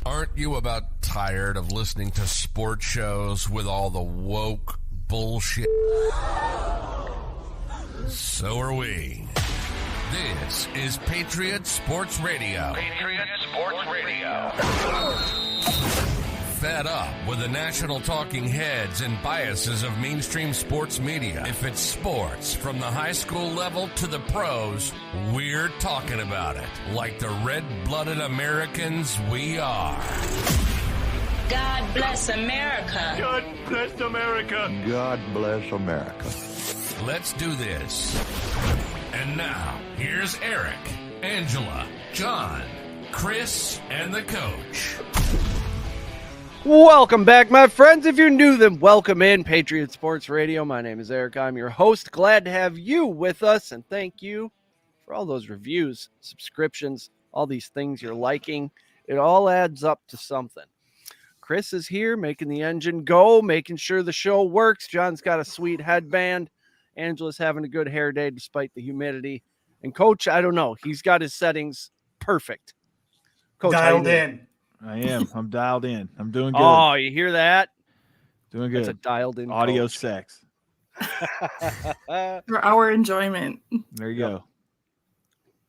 Aren't you about tired of listening to sports shows with all the woke bullshit? So are we. This is Patriot Sports Radio. Patriot Sports Radio. Fed up with the national talking heads and biases of mainstream sports media. If it's sports from the high school level to the pros, we're talking about it like the red-blooded Americans we are. God bless America. God bless America. God bless America. Let's do this. And now, here's Eric, Angela, John, Chris, and the coach. Welcome back, my friends. If you're new, then welcome in Patriot Sports Radio. My name is Eric. I'm your host. Glad to have you with us, and thank you for all those reviews, subscriptions, all these things you're liking. It all adds up to something. Chris is here making the engine go, making sure the show works. John's got a sweet headband. Angela's having a good hair day despite the humidity. And Coach, I don't know. He's got his settings perfect. Coach, dialed in. I am. I'm dialed in. I'm doing good. Oh, you hear that? Doing good. It's a dialed in audio coach. Sex. For our enjoyment. There you go.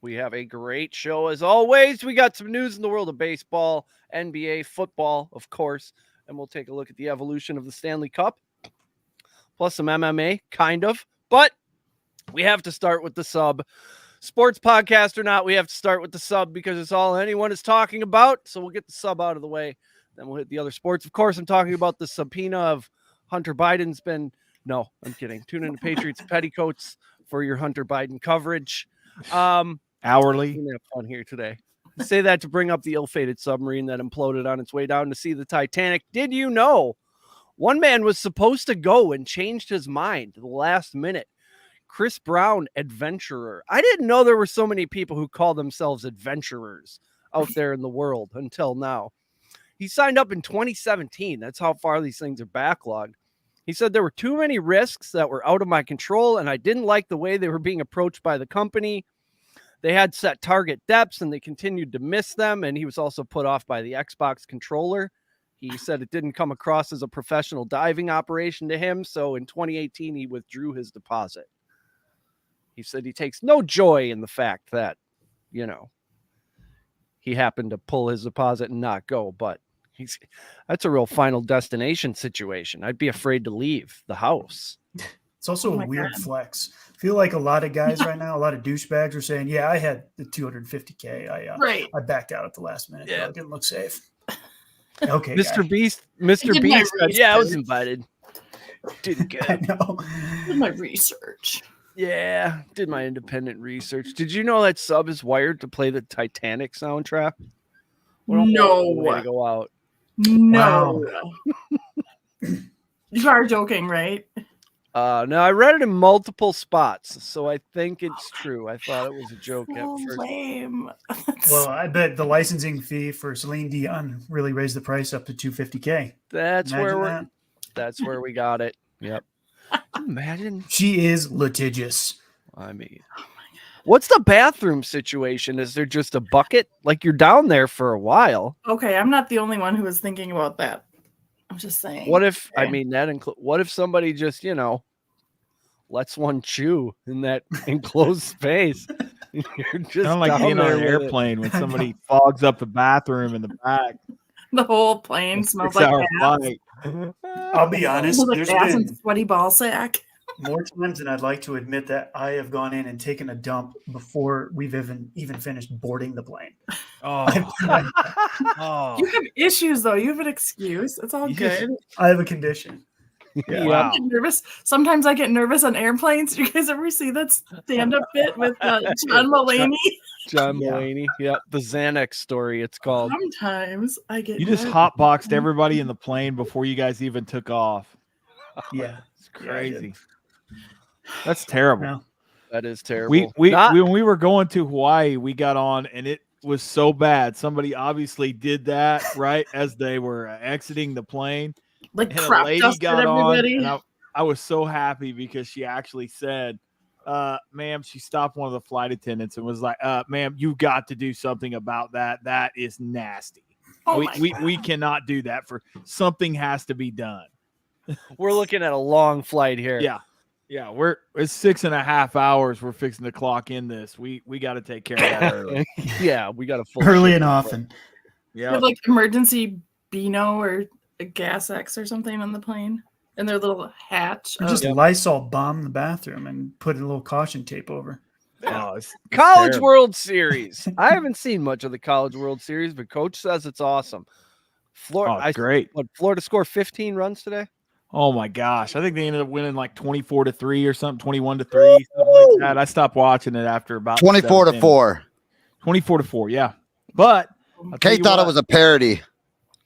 We have a great show as always. We got some news in the world of baseball, NBA, football, of course, and we'll take a look at the evolution of the Stanley Cup, plus some MMA, kind of. But we have to start with the sub. Sports podcast or not, we have to start with the sub because it's all anyone is talking about. So we'll get the sub out of the way. Then we'll hit the other sports. Of course, I'm talking about the subpoena of Hunter Biden's been. No, I'm kidding. Tune in to Patriots Petticoats for your Hunter Biden coverage. Hourly. We're gonna have fun here today. I say that to bring up the ill-fated submarine that imploded on its way down to see the Titanic. Did you know one man was supposed to go and changed his mind at the last minute? Chris Brown, adventurer. I didn't know there were so many people who call themselves adventurers out there in the world until now. He signed up in 2017. That's how far these things are backlogged. He said there were too many risks that were out of my control, and I didn't like the way they were being approached by the company. They had set target depths, and they continued to miss them, and he was also put off by the Xbox controller. He said it didn't come across as a professional diving operation to him, so in 2018, he withdrew his deposit. He said he takes no joy in the fact that, he happened to pull his deposit and not go, but that's a real Final Destination situation. I'd be afraid to leave the house. It's also a weird flex. I feel like a lot of guys right now, a lot of douchebags are saying, yeah, I had the $250K. I backed out at the last minute. Yeah. It didn't look safe. Okay. Mr. Beast said, yeah, I was invited. Didn't get it. I know. Did my research. Yeah, did my independent research. Did you know that sub is wired to play the Titanic soundtrack? No. Way to go out. No. You are joking, right? No, I read it in multiple spots, so I think it's true. I thought it was a joke at first. Lame. Well, I bet the licensing fee for Celine Dion really raised the price up to $250K. That's where we got it. Yep. Imagine. She is litigious. I mean, what's the bathroom situation? Is there just a bucket? Like you're down there for a while. Okay, I'm not the only one who was thinking about that. I'm just saying. What if, what if somebody just, lets one chew in that enclosed space? You're just kind of like being on an airplane when somebody fogs up the bathroom in the back. The whole plane smells like gas. I'll be honest. There's been sweaty ball sack. More times than I'd like to admit that I have gone in and taken a dump before we've even finished boarding the plane. Oh. You have issues, though. You have an excuse. It's all good. I have a condition. Yeah. Wow. I get nervous. Sometimes I get nervous on airplanes. You guys ever see that stand-up bit with John Mulaney? John Mulaney. Yeah, the Xanax story, it's called. Sometimes I get You just hotboxed everybody in the plane before you guys even took off. Yeah. It's crazy. That's terrible. No. That is terrible. When we were going to Hawaii, we got on and it was so bad. Somebody obviously did that right as they were exiting the plane. Like and a lady got on, and I was so happy because she actually said, ma'am, she stopped one of the flight attendants and was like, ma'am, you got to do something about that. That is nasty. We cannot do that. Something has to be done. We're looking at a long flight here. Yeah. It's 6.5 hours. We're fixing to clock in this. We got to take care of that early. Yeah, we got to early and often. Yeah, have like emergency Beano or a Gas X or something on the plane in their little hatch. Or just Lysol bomb the bathroom and put a little caution tape over. Oh, it's College terrible. World Series. I haven't seen much of the College World Series, but Coach says it's awesome. Great. Florida scored 15 runs today? Oh my gosh. I think they ended up winning like 24-3 or something, 21-3, something like that. I stopped watching it after about 24-4. 24-4, yeah. But Kate thought it was a parody.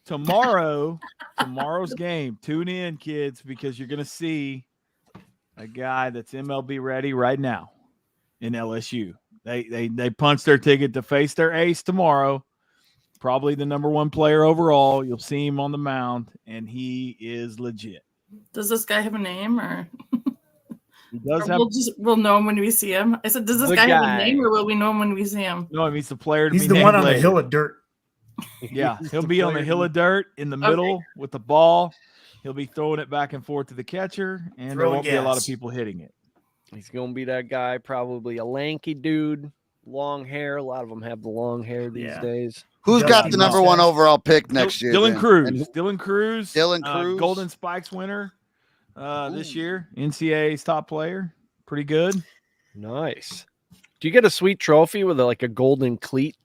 Tomorrow's game. Tune in, kids, because you're gonna see a guy that's MLB ready right now in LSU. They punched their ticket to face their ace tomorrow. Probably the number 1 player overall. You'll see him on the mound, and he is legit. Does this guy have a name, or he does or we'll know him when we see him? I said, does this guy have a name, or will we know him when we see him? No, he's the player. He's the one on the hill of dirt. Yeah, he'll be on the hill of dirt in the middle with the ball. He'll be throwing it back and forth to the catcher, and there won't be a lot of people hitting it. He's going to be that guy, probably a lanky dude, long hair. A lot of them have the long hair these days. Who's got the number 1 overall pick next year? Dylan Cruz. Dylan Cruz. Golden Spikes winner this year. NCAA's top player. Pretty good. Nice. Do you get a sweet trophy with a golden cleat?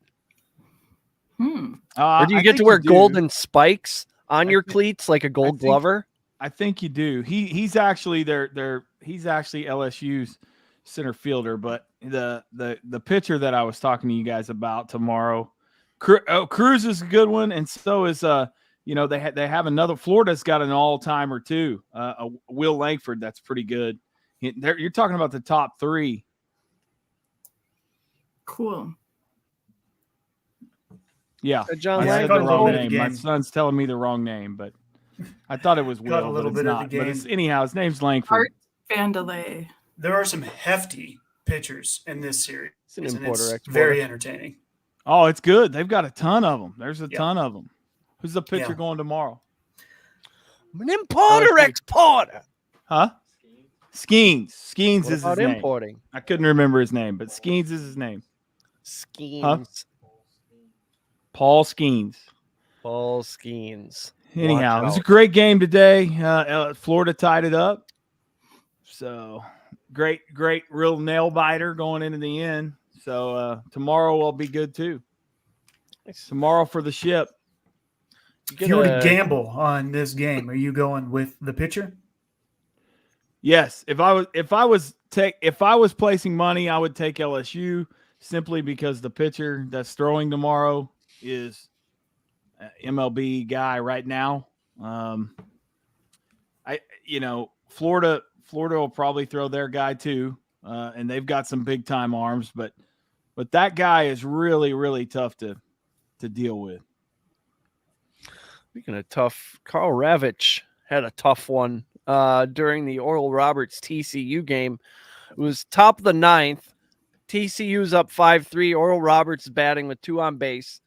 Or do you get to wear golden spikes on your cleats like a gold glover? I think you do. He's actually he's actually LSU's center fielder, but the pitcher that I was talking to you guys about tomorrow, Cruz is a good one, and so is they have another. Florida's got an all-timer too, Will Langford. That's pretty good. You're talking about the top 3. Cool. Yeah, John I said the wrong name. My son's telling me the wrong name, but I thought it was Will. Got a little but bit it's of not. the game. But anyhow, his name's Langford. Art Vandelay. There are some hefty pitchers in this series. It's an importer, exporter. Very entertaining. Oh, it's good. They've got a ton of them. There's a ton of them. Who's the pitcher going tomorrow? An importer, exporter. Huh? Skeens. Skeens is his name. Importing? I couldn't remember his name, but Skeens is his name. Skeens. Huh? Paul Skeens. Paul Skeens. Anyhow, it was a great game today. Florida tied it up. So great, real nail biter going into the end. So tomorrow will be good too. Tomorrow for the ship. If you were to gamble on this game, are you going with the pitcher? Yes. If I was placing money, I would take LSU simply because the pitcher that's throwing tomorrow is MLB guy right now. Florida will probably throw their guy too, and they've got some big time arms, but that guy is really, really tough to deal with. Speaking of tough, Carl Ravitch had a tough one during the Oral Roberts TCU game. It was top of the 9th. TCU's up 5-3. Oral Roberts batting with 2 on base.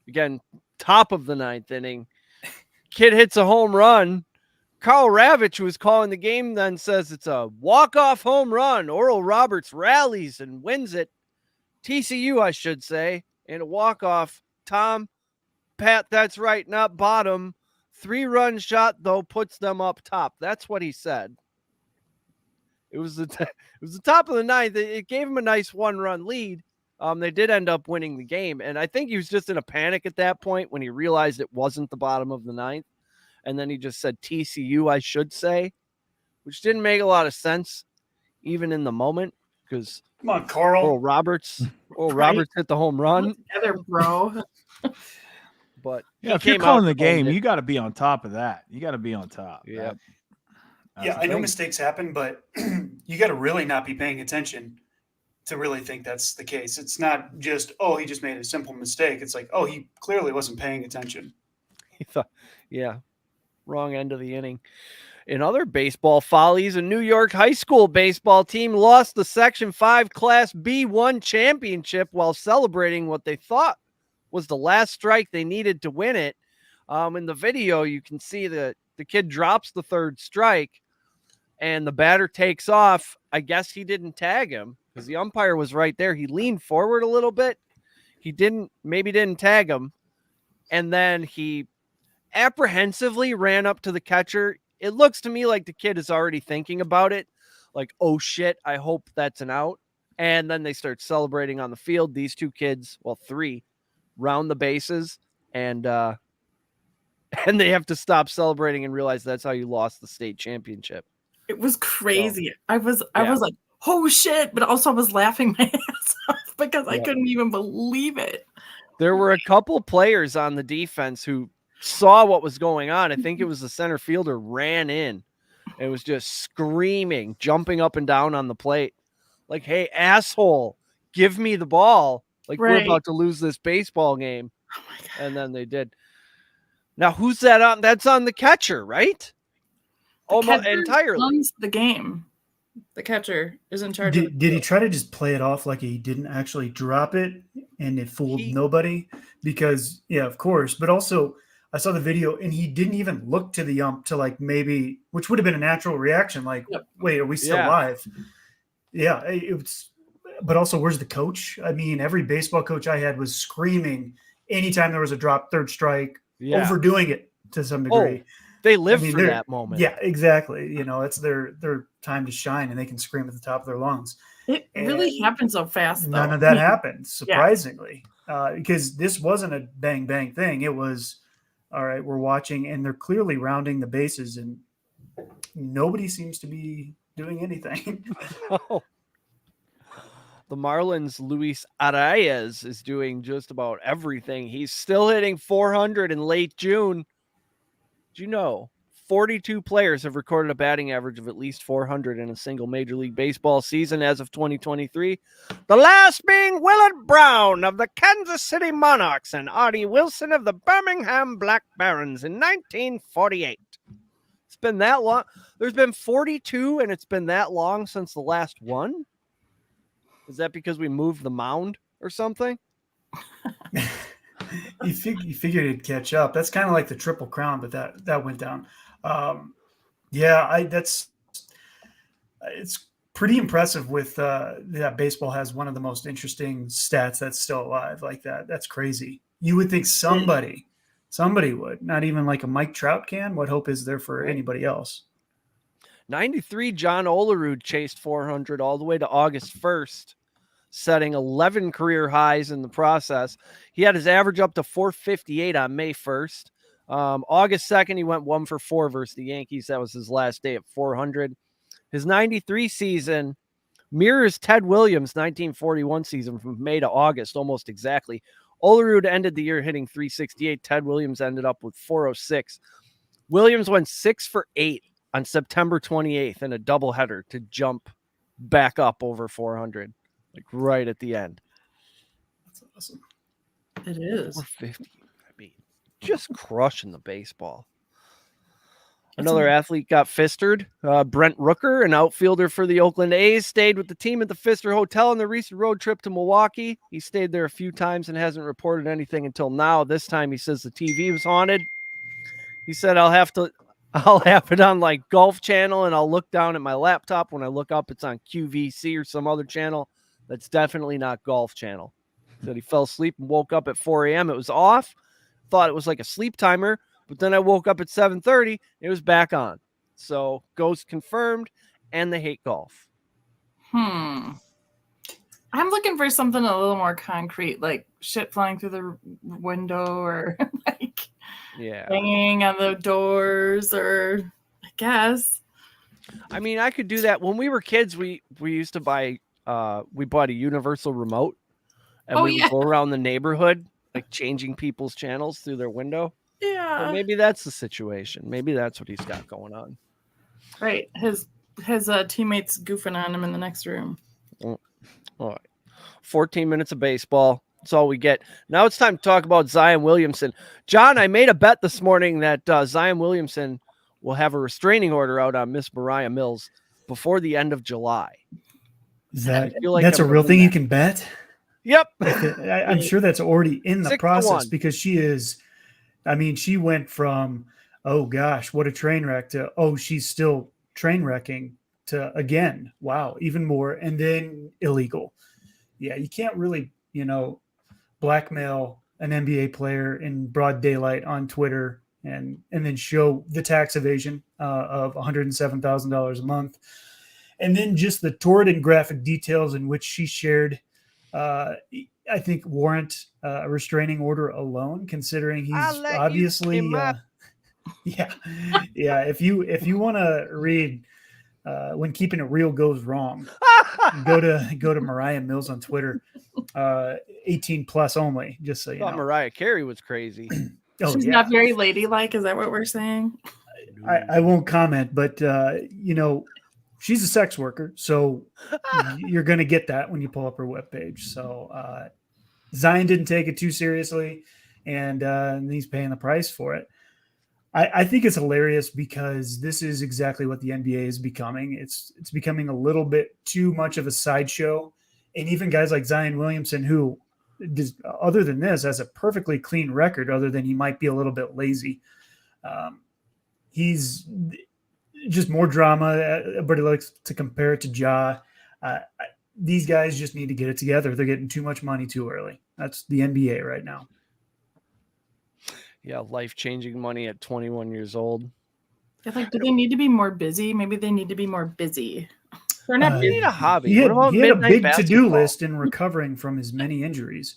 Again, top of the 9th inning. Kid hits a home run. Carl Ravitch, who was calling the game, then says it's a walk-off home run. Oral Roberts rallies and wins it. TCU, I should say, and a walk-off. Pat, that's right, not bottom. 3-run shot, though, puts them up top. That's what he said. It was the top of the 9th. It gave him a nice 1-run lead. They did end up winning the game, and I think he was just in a panic at that point when he realized it wasn't the bottom of the 9th, and then he just said TCU, I should say, which didn't make a lot of sense even in the moment because come on, Carl. Oral Roberts hit the home run. Together, bro. But yeah, if you're calling the game, you got to be on top of that. You got to be on top. Yeah. I know mistakes happen, but you got to really not be paying attention to really think that's the case. It's not just, he just made a simple mistake. It's like, he clearly wasn't paying attention. He thought, wrong end of the inning. In other baseball follies, a New York high school baseball team lost the Section 5 Class B1 championship while celebrating what they thought was the last strike they needed to win it. In the video, you can see that the kid drops the third strike and the batter takes off. I guess he didn't tag him because the umpire was right there. He leaned forward a little bit. He maybe didn't tag him. And then he apprehensively ran up to the catcher. It looks to me like the kid is already thinking about it. Like, oh shit, I hope that's an out. And then they start celebrating on the field. These two kids, well, three, round the bases and they have to stop celebrating and realize that's how you lost the state championship. It was crazy. So, I was like, oh shit, but also I was laughing my ass off because I couldn't even believe it. There were a couple players on the defense who saw what was going on. I think it was the center fielder ran in and was just screaming, jumping up and down on the plate. Like, hey, asshole, give me the ball. Like, we're about to lose this baseball game. Oh my God. And then they did. Now, who's that on? That's on the catcher, right? Almost entirely. Runs the game. The catcher is in charge. Did he try to just play it off like he didn't actually drop it and it fooled nobody? Because, yeah, of course. But also, I saw the video and he didn't even look to the ump to like maybe, which would have been a natural reaction. Like, wait, are we still live? Yeah, it was. But also, where's the coach? I mean, every baseball coach I had was screaming anytime there was a drop, third strike, overdoing it to some degree. They live for that moment. Yeah, exactly. You know, it's their time to shine, and they can scream at the top of their lungs. It really happened so fast, though. None of that happened, surprisingly, because this wasn't a bang, bang thing. It was, all right, we're watching, and they're clearly rounding the bases, and nobody seems to be doing anything. The Marlins' Luis Arias is doing just about everything. He's still hitting 400 in late June. Did you know 42 players have recorded a batting average of at least 400 in a single Major League Baseball season as of 2023? The last being Willard Brown of the Kansas City Monarchs and Artie Wilson of the Birmingham Black Barons in 1948. It's been that long. There's been 42, and it's been that long since the last one? Is that because we moved the mound or something? You figured it'd catch up. That's kind of like the Triple Crown, but that went down. It's pretty impressive with that baseball has one of the most interesting stats that's still alive like that. That's crazy. You would think somebody would, not even like a Mike Trout can. What hope is there for anybody else? 93, John Olerud chased 400 all the way to August 1st. Setting 11 career highs in the process. He had his average up to 458 on May 1st. August 2nd, he went 1 for 4 versus the Yankees. That was his last day at 400. His 93 season mirrors Ted Williams' 1941 season from May to August, almost exactly. Olerud ended the year hitting 368. Ted Williams ended up with 406. Williams went 6 for 8 on September 28th in a doubleheader to jump back up over 400. Like right at the end. That's awesome. It is. 450. I mean, just crushing the baseball. Another athlete got fistered. Brent Rooker, an outfielder for the Oakland A's, stayed with the team at the Pfister Hotel on the recent road trip to Milwaukee. He stayed there a few times and hasn't reported anything until now. This time he says the TV was haunted. He said, I'll have it on like Golf Channel, and I'll look down at my laptop. When I look up, it's on QVC or some other channel. That's definitely not Golf Channel. He said he fell asleep and woke up at 4 a.m. It was off. Thought it was like a sleep timer, but then I woke up at 7:30. It was back on. So ghost confirmed, and they hate golf. I'm looking for something a little more concrete, like shit flying through the window or like banging on the doors, or I guess. I mean, I could do that. When we were kids, we used to buy we bought a universal remote, and we would go around the neighborhood like changing people's channels through their window. Yeah. But maybe that's the situation. Maybe that's what he's got going on. Right. His teammates goofing on him in the next room. All right. 14 minutes of baseball. That's all we get. Now it's time to talk about Zion Williamson. John, I made a bet this morning that Zion Williamson will have a restraining order out on Miss Mariah Mills before the end of July. Is that that's a real thing you can bet? Yep. I'm sure that's already in the process because she is. I mean, she went from, oh gosh, what a train wreck to, oh, she's still train wrecking to, again, wow, even more, and then illegal. Yeah, you can't really, blackmail an NBA player in broad daylight on Twitter and then show the tax evasion of $107,000 a month. And then just the torrid and graphic details in which she shared, I think warrant a restraining order alone, considering he's obviously, yeah. If you want to read When Keeping It Real Goes Wrong, go to Mariah Mills on Twitter, 18 plus only. Just so you know. Mariah Carey was crazy. She's not very ladylike. Is that what we're saying? I won't comment, but she's a sex worker, so you're going to get that when you pull up her webpage. So Zion didn't take it too seriously, and he's paying the price for it. I think it's hilarious because this is exactly what the NBA is becoming. It's becoming a little bit too much of a sideshow, and even guys like Zion Williamson, who, other than this, has a perfectly clean record, other than he might be a little bit lazy. He's just more drama. Everybody likes to compare it to Ja. These guys just need to get it together. They're getting too much money too early. That's the NBA right now. Yeah, life-changing money at 21 years old. Yeah, do they need to be more busy? Maybe they need to be more busy. They're not busy. Need a hobby. He had a big to-do list in recovering from his many injuries.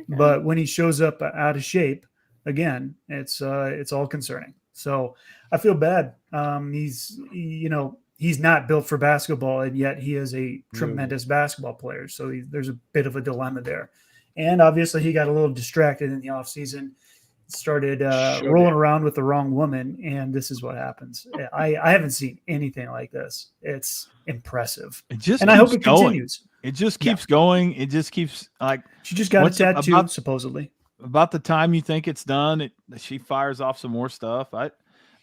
But when he shows up out of shape, again, it's all concerning. So I feel bad. He's not built for basketball, and yet he is a tremendous basketball player. So there's a bit of a dilemma there. And obviously he got a little distracted in the offseason, started rolling around with the wrong woman, and this is what happens. I haven't seen anything like this. It's impressive. I hope it continues. It just keeps going. It just keeps she just got a tattoo supposedly. About the time you think it's done, she fires off some more stuff. I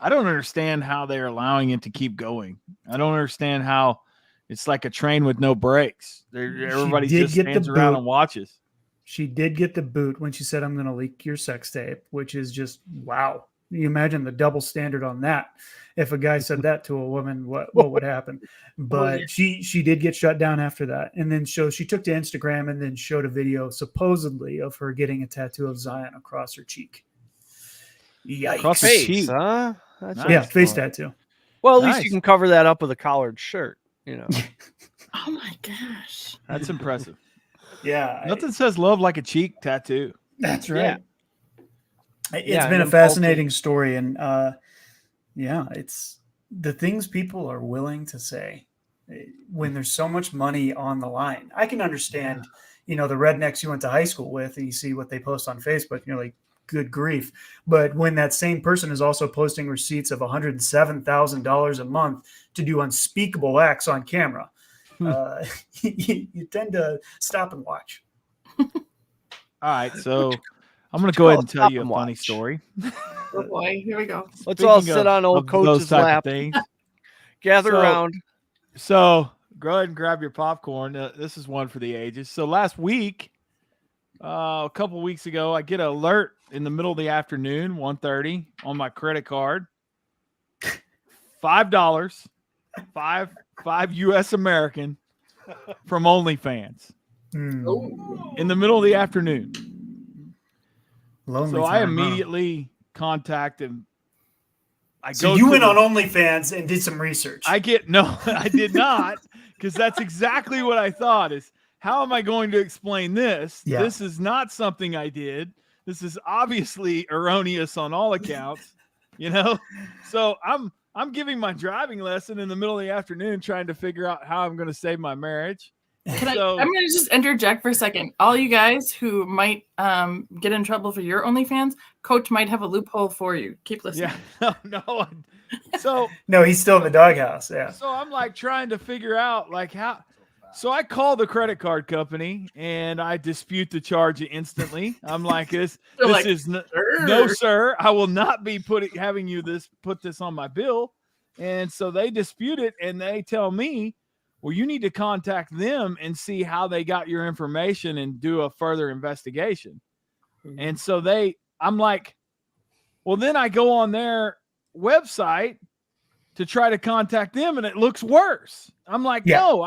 don't understand how they're allowing it to keep going. I don't understand how it's like a train with no brakes. Everybody just stands around and watches. She did get the boot when she said, "I'm going to leak your sex tape," which is just wow. You imagine the double standard on that. If a guy said that to a woman, what would happen? But she did get shut down after that. And then she took to Instagram and then showed a video supposedly of her getting a tattoo of Zion across her cheek. Yikes. Across her cheek, huh? That's face tattoo. Well, at least you can cover that up with a collared shirt, Oh my gosh. That's impressive. Yeah. Nothing says love like a cheek tattoo. That's right. Yeah. It's been a fascinating story. And it's the things people are willing to say when there's so much money on the line. I can understand, the rednecks you went to high school with, and you see what they post on Facebook, and you're like, good grief. But when that same person is also posting receipts of $107,000 a month to do unspeakable acts on camera, you tend to stop and watch. All right, so I'm going to go ahead and tell you a funny story. Oh boy, here we go. Let's all sit on old coach's lap. Gather around. So go ahead and grab your popcorn. This is one for the ages. So last week, a couple weeks ago, I get an alert in the middle of the afternoon, 1:30, on my credit card. $5, five U.S. American from OnlyFans in the middle of the afternoon. So I immediately contact him. So you went on OnlyFans and did some research. I did not, because that's exactly what I thought is, how am I going to explain this? Yeah. This is not something I did. This is obviously erroneous on all accounts, So I'm giving my driving lesson in the middle of the afternoon, trying to figure out how I'm going to save my marriage. I'm going to just interject for a second. All you guys who might get in trouble for your OnlyFans, Coach might have a loophole for you. Keep listening. Yeah, no. So no, he's still in the doghouse. Yeah. So I'm trying to figure out how. So I call the credit card company and I dispute the charge instantly. I'm like, this is no, sir, I will not be having you put this on my bill. And so they dispute it, and they tell me, well, you need to contact them and see how they got your information and do a further investigation. And so I'm like, well, then I go on their website to try to contact them, and it looks worse. I'm like, no,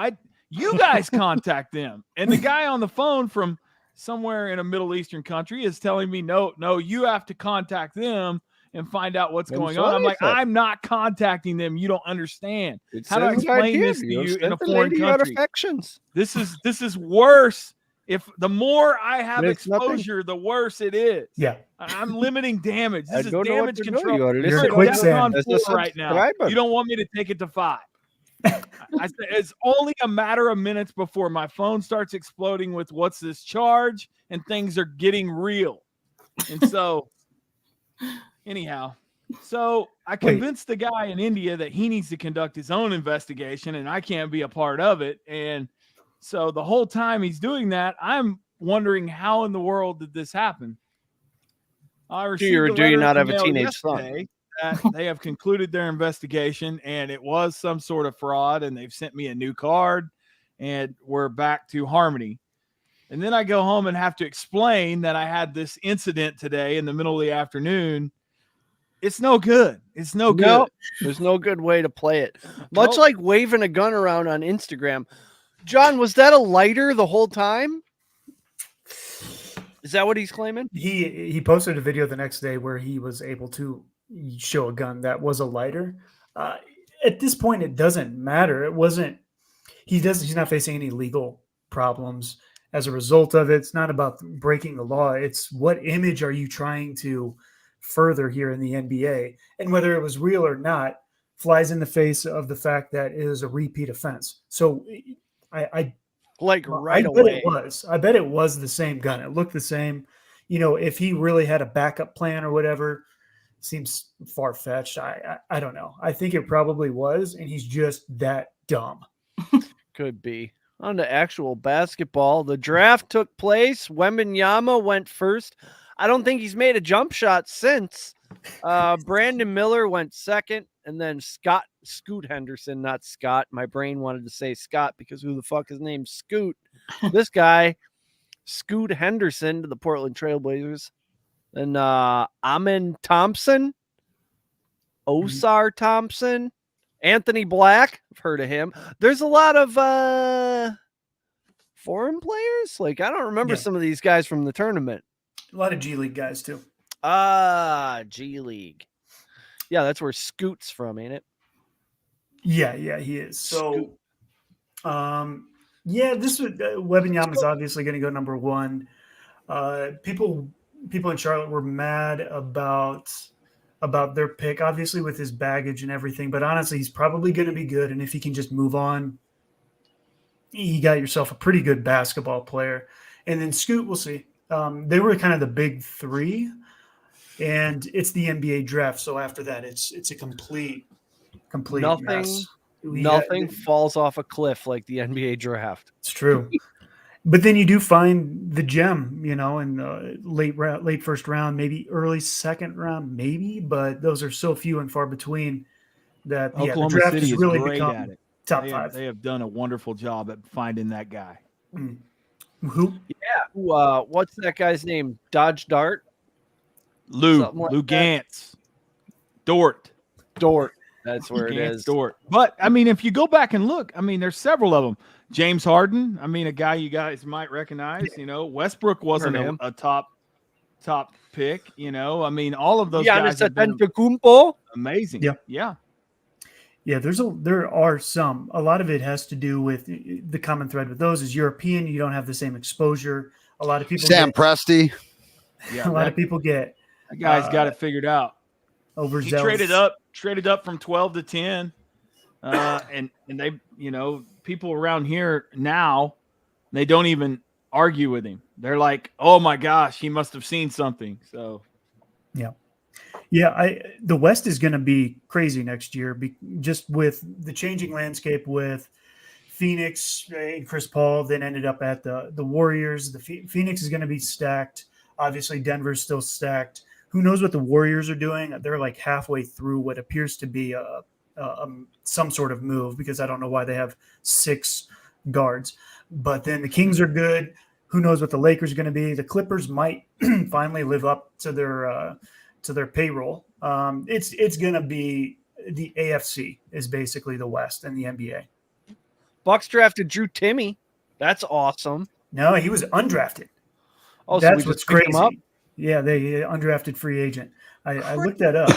you guys contact them. And the guy on the phone from somewhere in a Middle Eastern country is telling me, no, you have to contact them and find out what's going on. I'm like, I'm not contacting them. You don't understand. How do I explain this to you in a foreign country? This is worse. If the more I have exposure, the worse it is. Yeah. I'm limiting damage. This is damage control. You're quicksand right now. You don't want me to take it to 5. I said it's only a matter of minutes before my phone starts exploding with what's this charge, and things are getting real. And so anyhow, so I convinced the guy in India that he needs to conduct his own investigation and I can't be a part of it. And so the whole time he's doing that, I'm wondering how in the world did this happen? Do you not have a teenage son? That they have concluded their investigation and it was some sort of fraud, and they've sent me a new card and we're back to harmony. And then I go home and have to explain that I had this incident today in the middle of the afternoon. It's no good. It's no good. There's no good way to play it. Much like waving a gun around on Instagram. John, was that a lighter the whole time? Is that what he's claiming? He posted a video the next day where he was able to show a gun that was a lighter. At this point, it doesn't matter. It wasn't. He's not facing any legal problems as a result of it. It's not about breaking the law. It's what image are you trying to further here in the NBA, and whether it was real or not flies in the face of the fact that it is a repeat offense. So I bet it was the same gun. It looked the same. If he really had a backup plan or whatever, seems far-fetched. I don't know. I think it probably was, and he's just that dumb. Could be. On to actual basketball. The draft took place. Wembanyama went first. I don't think he's made a jump shot since. Brandon Miller went second, and then Scoot Henderson, not Scott. My brain wanted to say Scott because who the fuck is named Scoot? This guy, Scoot Henderson, to the Portland Trailblazers. And Amin Thompson, Osar Thompson, Anthony Black. I've heard of him. There's a lot of foreign players. Like, I don't remember some of these guys from the tournament. A lot of G League guys, too. G League. Yeah, that's where Scoot's from, ain't it? Yeah, he is. So, this would Wembanyama is obviously going to go number 1. People in Charlotte were mad about their pick, obviously with his baggage and everything. But honestly, he's probably going to be good, and if he can just move on, you got yourself a pretty good basketball player. And then Scoot, we'll see. They were kind of the big 3, and it's the NBA draft. So after that, it's a complete mess. Nothing falls off a cliff like the NBA draft. It's true. But then you do find the gem, in the late first round, maybe early second round, maybe. But those are so few and far between that Oklahoma the draft City has really great become at it. Top 5. They have done a wonderful job at finding that guy. Who? Yeah. What's that guy's name? Dodge Dart? Lou Gantz. Dort. That's where it is. Dort. But, if you go back and look, there's several of them. James Harden, a guy you guys might recognize. Westbrook wasn't a top pick. All of those guys have been amazing. Yeah. There are some. A lot of it has to do with the common thread with those is European. You don't have the same exposure. A lot of people. Sam Presti. Yeah, a lot of people get. That guy's got it figured out. Overzealous. He traded up from 12 to 10, and they, people around here now, they don't even argue with him. They're like, "Oh my gosh, he must have seen something." So, the West is going to be crazy next year, just with the changing landscape with Phoenix and Chris Paul. Then ended up at the Warriors. The Phoenix is going to be stacked. Obviously, Denver's still stacked. Who knows what the Warriors are doing? They're like halfway through what appears to be some sort of move, because I don't know why they have 6 guards. But then the Kings are good. Who knows what the Lakers are going to be? The Clippers might finally live up to their payroll. It's going to be the AFC is basically the West and the NBA. Bucks drafted Drew Timme. That's awesome. No, he was undrafted. Oh, that's so what's crazy. Yeah, they undrafted free agent. I looked that up.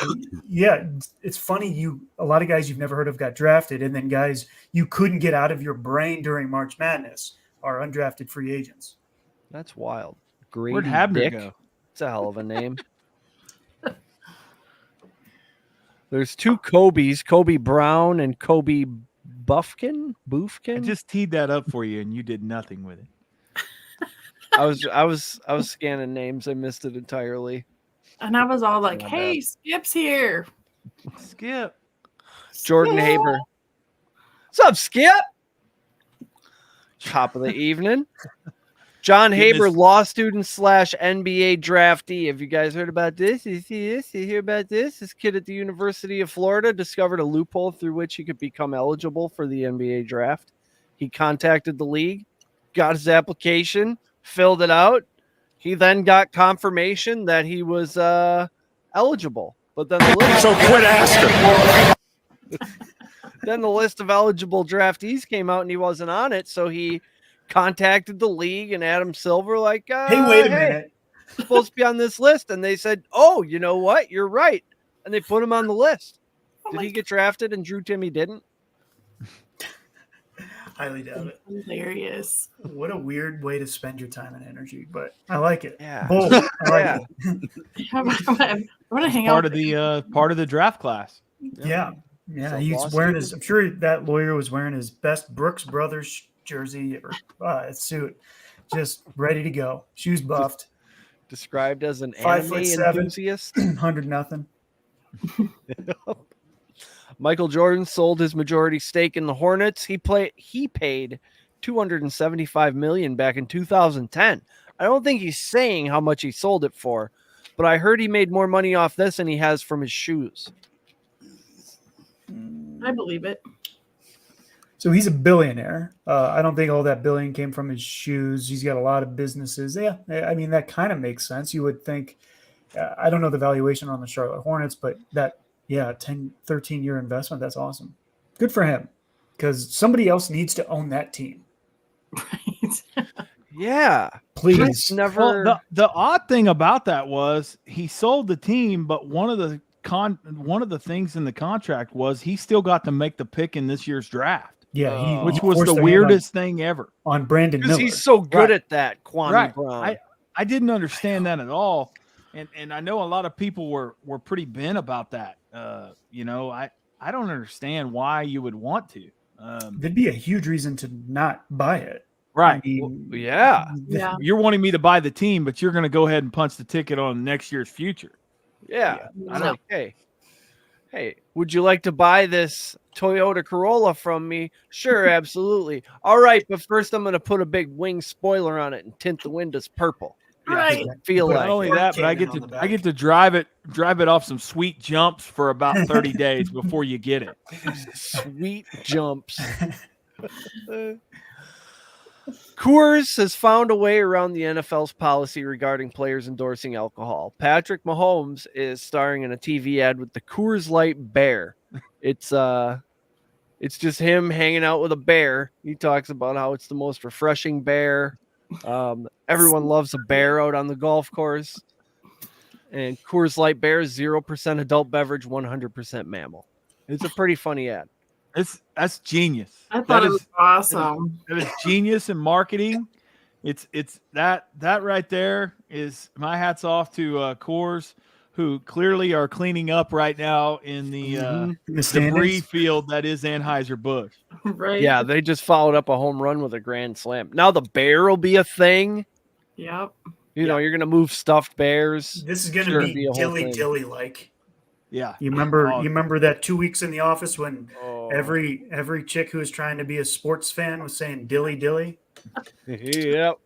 Yeah, it's funny. A lot of guys you've never heard of got drafted, and then guys you couldn't get out of your brain during March Madness are undrafted free agents. That's wild. Grady Where'd Habner Dick? go? It's a hell of a name. There's 2 Kobes, Kobe Brown and Kobe Boofkin. I just teed that up for you, and you did nothing with it. I was scanning names. I missed it entirely. And I was all like, "Hey, Skip's here." Skip. Jordan Haber. What's up, Skip? Top of the evening. John Haber, law student / NBA draftee. Have you guys heard about this? You see this? You hear about this? This kid at the University of Florida discovered a loophole through which he could become eligible for the NBA draft. He contacted the league, got his application, filled it out. He then got confirmation that he was eligible. But then the list quit asking. Then the list of eligible draftees came out and he wasn't on it, so he contacted the league and Adam Silver like, hey, wait a minute. Supposed to be on this list. And they said, oh, you know what? You're right. And they put him on the list. Did he get drafted and Drew Timme didn't? Highly doubt it. Hilarious. What a weird way to spend your time and energy, but I like it. Yeah. Bold. I like it. I want to hang Part out. Part of the draft class. Yeah. Yeah. So He's wearing his, I'm sure that lawyer was wearing his best Brooks Brothers jersey or suit, just ready to go. Shoes buffed. Described as an 5'7", anime enthusiast. 100-0. Michael Jordan sold his majority stake in the Hornets. He paid $275 million back in 2010. I don't think he's saying how much he sold it for, but I heard he made more money off this than he has from his shoes. I believe it. So he's a billionaire. I don't think all that billion came from his shoes. He's got a lot of businesses. Yeah, I mean, that kind of makes sense. You would think, I don't know the valuation on the Charlotte Hornets, but that, 10, 13-year investment, that's awesome. Good for him, because somebody else needs to own that team. Right. Yeah. Please. Never. Well, the odd thing about that was he sold the team, but one of the things in the contract was he still got to make the pick in this year's draft. Yeah, which was the weirdest thing ever on Brandon Miller. He's so good at that, Kwame Brown. I didn't understand that at all, and I know a lot of people were pretty bent about that. I don't understand why you would want to. There'd be a huge reason to not buy it. Right. I mean, yeah. You're wanting me to buy the team, but you're going to go ahead and punch the ticket on next year's future. Yeah. I'm like, hey, would you like to buy this Toyota Corolla from me? Sure, absolutely. All right, but first I'm going to put a big wing spoiler on it and tint the windows purple. Right. Feel Not like only that, but I get to drive it off some sweet jumps for about 30 days before you get it. Sweet jumps. Coors has found a way around the NFL's policy regarding players endorsing alcohol. Patrick Mahomes is starring in a TV ad with the Coors Light Bear. It's just him hanging out with a bear. He talks about how it's the most refreshing bear. Everyone loves a bear out on the golf course. And Coors Light Bear is 0% adult beverage, 100% mammal. It's a pretty funny ad. That's genius. I thought it was awesome. That is genius in marketing. It's that right there is my hats off to Coors, who clearly are cleaning up right now in the debris field that is Anheuser-Busch. Right. Yeah, they just followed up a home run with a grand slam. Now the bear will be a thing. Yep. You know, you're gonna move stuffed bears. This is gonna be dilly like. Yeah. You remember that 2 weeks in the office when every chick who was trying to be a sports fan was saying dilly dilly? Yep.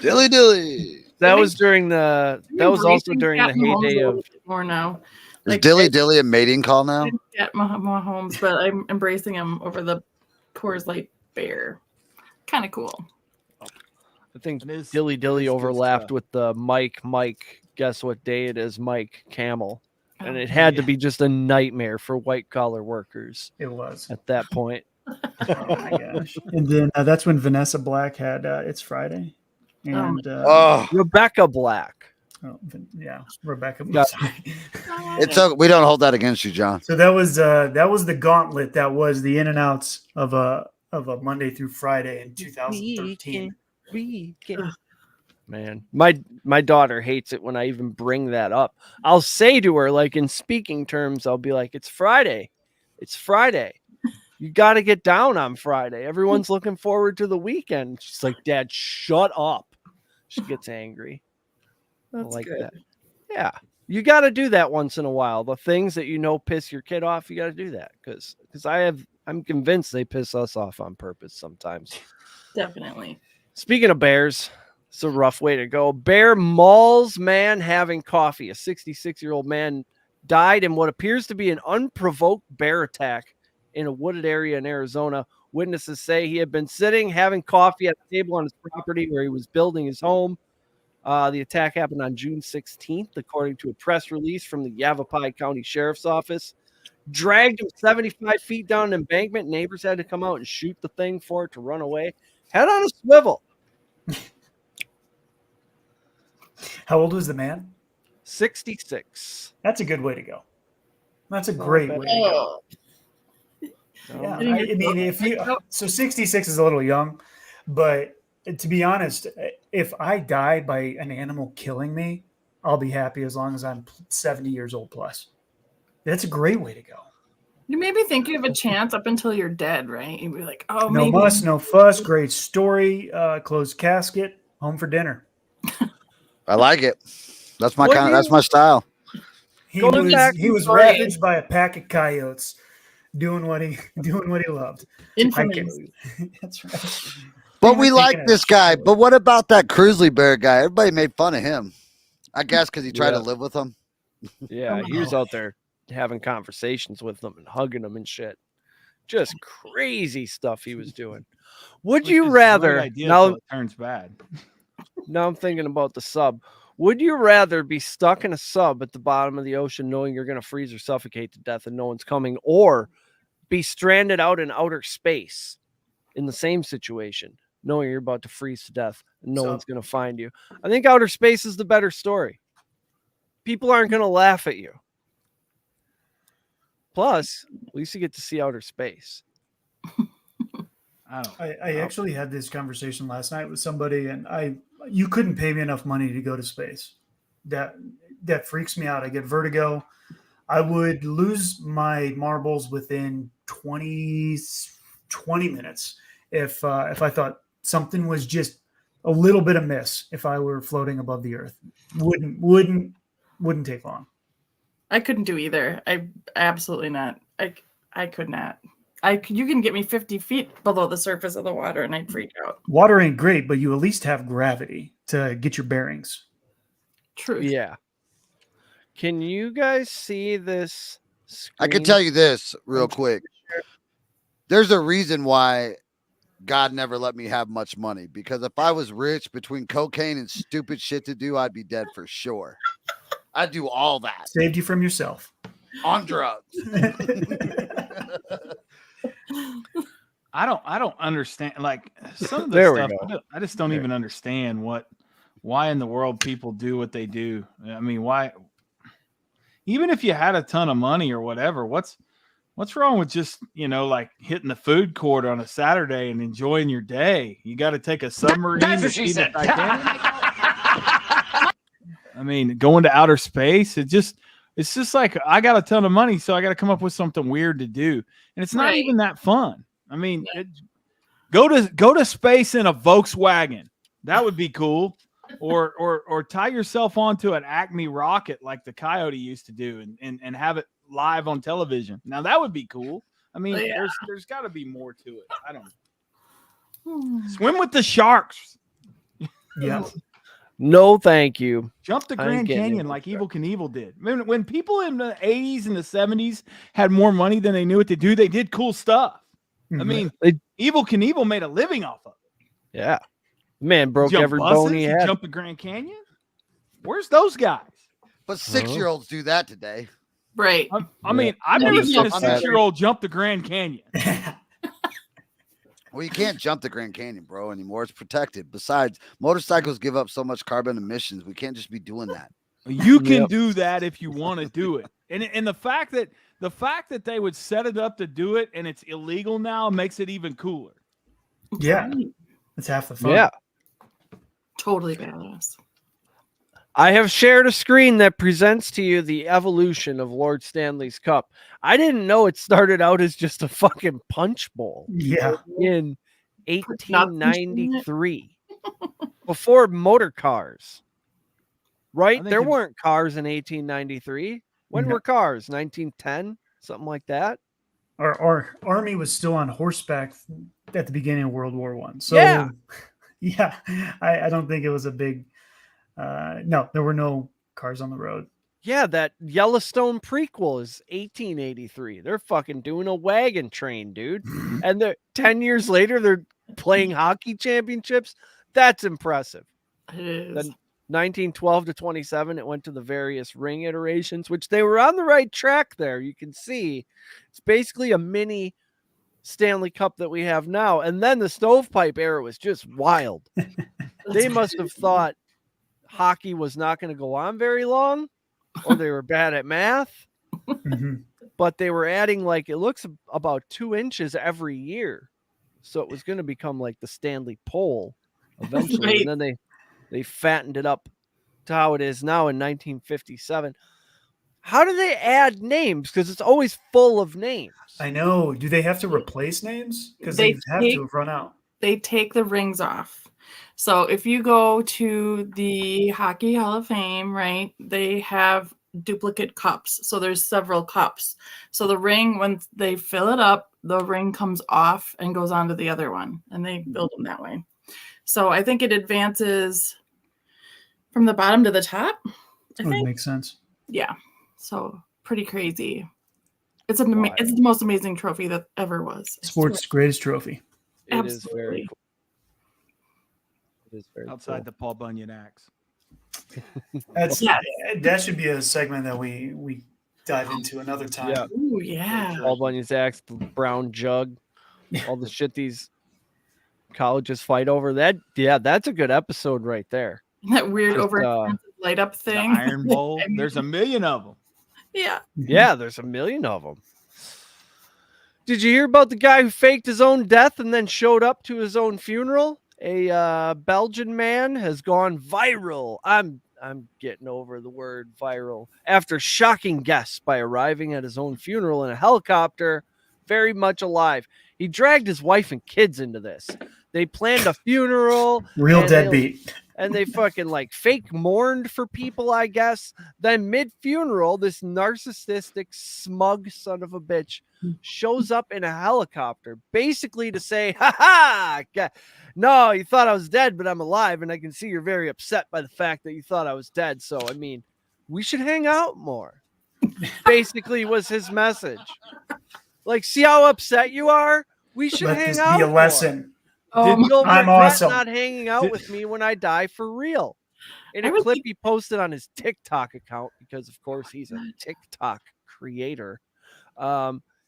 Dilly dilly. That was during the. That was also during the heyday of. More now. Is Dilly Dilly a mating call now? At Mahomes, but I'm embracing him over the Coors Light Bear. Kind of cool. I think Dilly Dilly overlapped with the Mike. Guess what day it is? Mike Camel, and it had to be just a nightmare for white collar workers. It was at that point. Oh my gosh! And then that's when Vanessa Black had It's Friday, and Rebecca Black. Oh, yeah, Rebecca. It's we don't hold that against you, John. So that was the gauntlet. That was the in and outs of a Monday through Friday in 2013. Man, my daughter hates it when I even bring that up. I'll say to her, like in speaking terms, I'll be like, "It's Friday. It's Friday. You got to get down on Friday. Everyone's looking forward to the weekend." She's like, "Dad, shut up." She gets angry. That's like good. That. Yeah, you got to do that once in a while. The things that you know piss your kid off, you got to do that because I'm convinced they piss us off on purpose sometimes. Definitely. Speaking of bears, it's a rough way to go. Bear mauls man having coffee. A 66-year-old man died in what appears to be an unprovoked bear attack in a wooded area in Arizona. Witnesses say he had been sitting having coffee at a table on his property where he was building his home. The attack happened on June 16th, according to a press release from the Yavapai County Sheriff's Office. Dragged him 75 feet down an embankment. Neighbors had to come out and shoot the thing for it to run away. Head on a swivel. How old was the man? 66. That's a good way to go. That's a great way to go. Yeah, I mean, if you 66 is a little young, but to be honest, if I die by an animal killing me, I'll be happy as long as I'm 70 years old plus. That's a great way to go. You maybe think you have a chance up until you're dead, right? You'd be like, oh, no maybe. muss, no fuss, great story, closed casket, home for dinner. I like it. That's my that's my style. He was ravaged by a pack of coyotes, doing what he loved. Infamous. That's right. But we like this guy. But what about that Cruisley Bear guy? Everybody made fun of him. I guess because he tried to live with them. Yeah, he was out there having conversations with them and hugging them and shit. Just crazy stuff he was doing. Would you rather now it turns bad? Now I'm thinking about the sub. Would you rather be stuck in a sub at the bottom of the ocean knowing you're going to freeze or suffocate to death and no one's coming, or be stranded out in outer space in the same situation knowing you're about to freeze to death and no one's going to find you? I think outer space is the better story. People aren't going to laugh at you. Plus, at least you get to see outer space. I actually had this conversation last night with somebody, and you couldn't pay me enough money to go to space. That freaks me out. I get vertigo. I would lose my marbles within 20 minutes if I thought something was just a little bit amiss. If I were floating above the earth, wouldn't take long. I couldn't do either. I absolutely not. I could not. You can get me 50 feet below the surface of the water and I'd freak out. Water ain't great, but you at least have gravity to get your bearings. True. Yeah. Can you guys see this screen? I can tell you this real quick. There's a reason why God never let me have much money, because if I was rich between cocaine and stupid shit to do, I'd be dead for sure. I'd do all that. Saved you from yourself. On drugs. I don't understand, like, some of the stuff. I just don't even understand why in the world people do what they do. I mean, why? Even if you had a ton of money or whatever, what's wrong with just, like hitting the food court on a Saturday and enjoying your day? You got to take a submarine to see the Titanic. I mean, going to outer space, it's just like, I got a ton of money, so I got to come up with something weird to do, and it's not even that fun. I mean, go to space in a Volkswagen. That would be cool. Or tie yourself onto an Acme rocket like the Coyote used to do and have it live on television. Now that would be cool. I mean, there's got to be more to it. I don't know. Swim with the sharks. Yeah. No, thank you. Jump the I ain't Grand getting Canyon into like that. Evil Knievel did. When people in the 80s and the 70s had more money than they knew what to do, they did cool stuff. I mean, Evil Knievel made a living off of it. Yeah. Man broke Jump every buses, bone he had. jump the Grand Canyon. Where's those guys? But 6-year-olds do that today. Right. I mean, I've Yeah, never he's seen a not 6-year-old jump the Grand Canyon. Well, you can't jump the Grand Canyon, bro, anymore. It's protected. Besides, motorcycles give up so much carbon emissions. We can't just be doing that. You can do that if you want to do it. And the fact that they would set it up to do it and it's illegal now makes it even cooler. Yeah. It's half the fun. Yeah. Totally badass. I have shared a screen that presents to you the evolution of Lord Stanley's Cup. I didn't know it started out as just a fucking punch bowl. Yeah. In 1893. Before motor cars. Right? There weren't cars in 1893. When were cars? 1910? Something like that? Our army was still on horseback at the beginning of World War I. So, yeah, I don't think it was a big... no, there were no cars on the road. Yeah, that Yellowstone prequel is 1883. They're fucking doing a wagon train, dude. And they're 10 years later, they're playing hockey championships. That's impressive. It is. Then 1912 to 27, it went to the various ring iterations, which they were on the right track there. You can see it's basically a mini Stanley Cup that we have now. And then the stovepipe era was just wild. They must have thought hockey was not going to go on very long, or they were bad at math. But they were adding, like, it looks about 2 inches every year. So it was going to become like the Stanley Pole eventually. Right. And then they fattened it up to how it is now in 1957. How do they add names? Because it's always full of names. I know. Do they have to replace names? Because they have to have run out. They take the rings off. So if you go to the Hockey Hall of Fame, right, they have duplicate cups. So there's several cups. So the ring, when they fill it up, the ring comes off and goes on to the other one. And they build them that way. So I think it advances from the bottom to the top. That would make sense. Yeah. So pretty crazy. It's it's the most amazing trophy that ever was. Sports' greatest trophy. It is very cool. It is very outside cool. the Paul Bunyan axe. That should be a segment that we dive into another time. Yeah. Ooh, yeah. Paul Bunyan's axe, the brown jug, all the shit these colleges fight over. That, yeah, that's a good episode right there. That weird over light up thing. The Iron Bowl. There's a million of them. Yeah. Yeah, there's a million of them. Did you hear about the guy who faked his own death and then showed up to his own funeral? A Belgian man has gone viral. I'm getting over the word viral after shocking guests by arriving at his own funeral in a helicopter, very much alive. He dragged his wife and kids into this. They planned a funeral. Real deadbeat. And they fucking like fake mourned for people, I guess. Then mid-funeral, this narcissistic, smug son of a bitch shows up in a helicopter, basically to say, ha, no, you thought I was dead, but I'm alive, and I can see you're very upset by the fact that you thought I was dead. So, I mean, we should hang out more. Basically was his message. Like, see how upset you are? We should hang out more. Be a lesson. You'll I'm regret awesome. not hanging out with me when I die for real. In a clip he posted on his TikTok account, because of course he's a TikTok creator.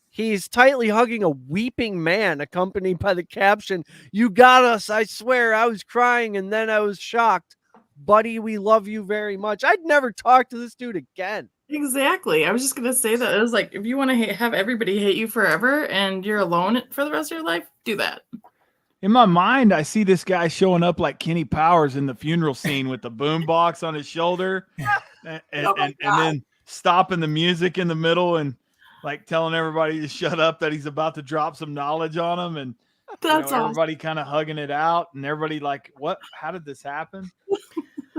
He's tightly hugging a weeping man, accompanied by the caption, "You got us. I swear I was crying and then I was shocked. Buddy, we love you very much." I'd never talk to this dude again. Exactly. I was just going to say that. It was like, if you want to have everybody hate you forever and you're alone for the rest of your life, do that. In my mind, I see this guy showing up like Kenny Powers in the funeral scene with the boombox on his shoulder and then stopping the music in the middle and like telling everybody to shut up, that he's about to drop some knowledge on them. And everybody kind of hugging it out and everybody like, what? How did this happen?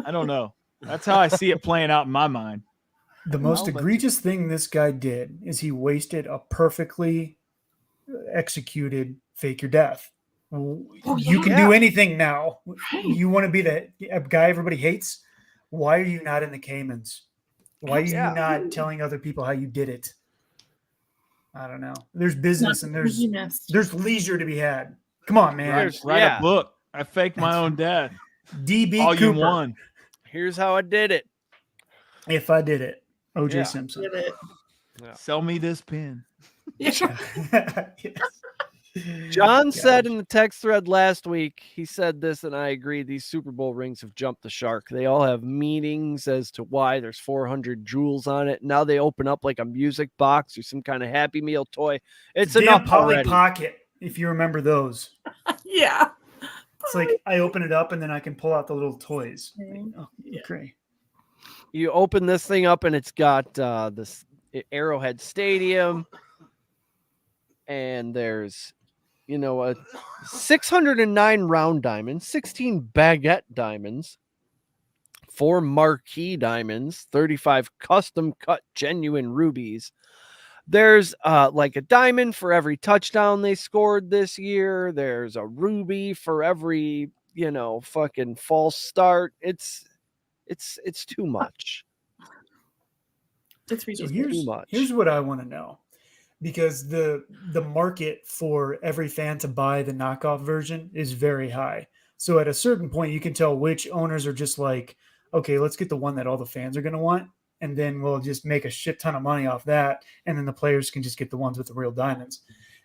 I don't know. That's how I see it playing out in my mind. The most egregious thing this guy did is he wasted a perfectly executed fake your death. You can do anything now. Right. You want to be the guy everybody hates? Why are you not in the Caymans? Why are you not telling other people how you did it? I don't know. There's business and there's leisure to be had. Come on, man. Write a book. I faked my own death. DB All Cooper. You won. Here's how I did it. If I did it. OJ Simpson. Did it. Yeah. Sell me this pin. Yes. John said in the text thread last week, he said this, and I agree, these Super Bowl rings have jumped the shark. They all have meanings as to why there's 400 jewels on it. Now they open up like a music box or some kind of Happy Meal toy. It's enough Polly already. Pocket, if you remember those. Yeah. It's like I open it up and then I can pull out the little toys. Okay. You open this thing up and it's got this Arrowhead Stadium, and there's 609 round diamonds, 16 baguette diamonds, 4 marquee diamonds, 35 custom cut genuine rubies. There's like a diamond for every touchdown they scored this year. There's a ruby for every, fucking false start. It's too much. It's ridiculous. Too much. Here's what I want to know. Because the market for every fan to buy the knockoff version is very high. So at a certain point, you can tell which owners are just like, okay, let's get the one that all the fans are going to want. And then we'll just make a shit ton of money off that. And then the players can just get the ones with the real diamonds.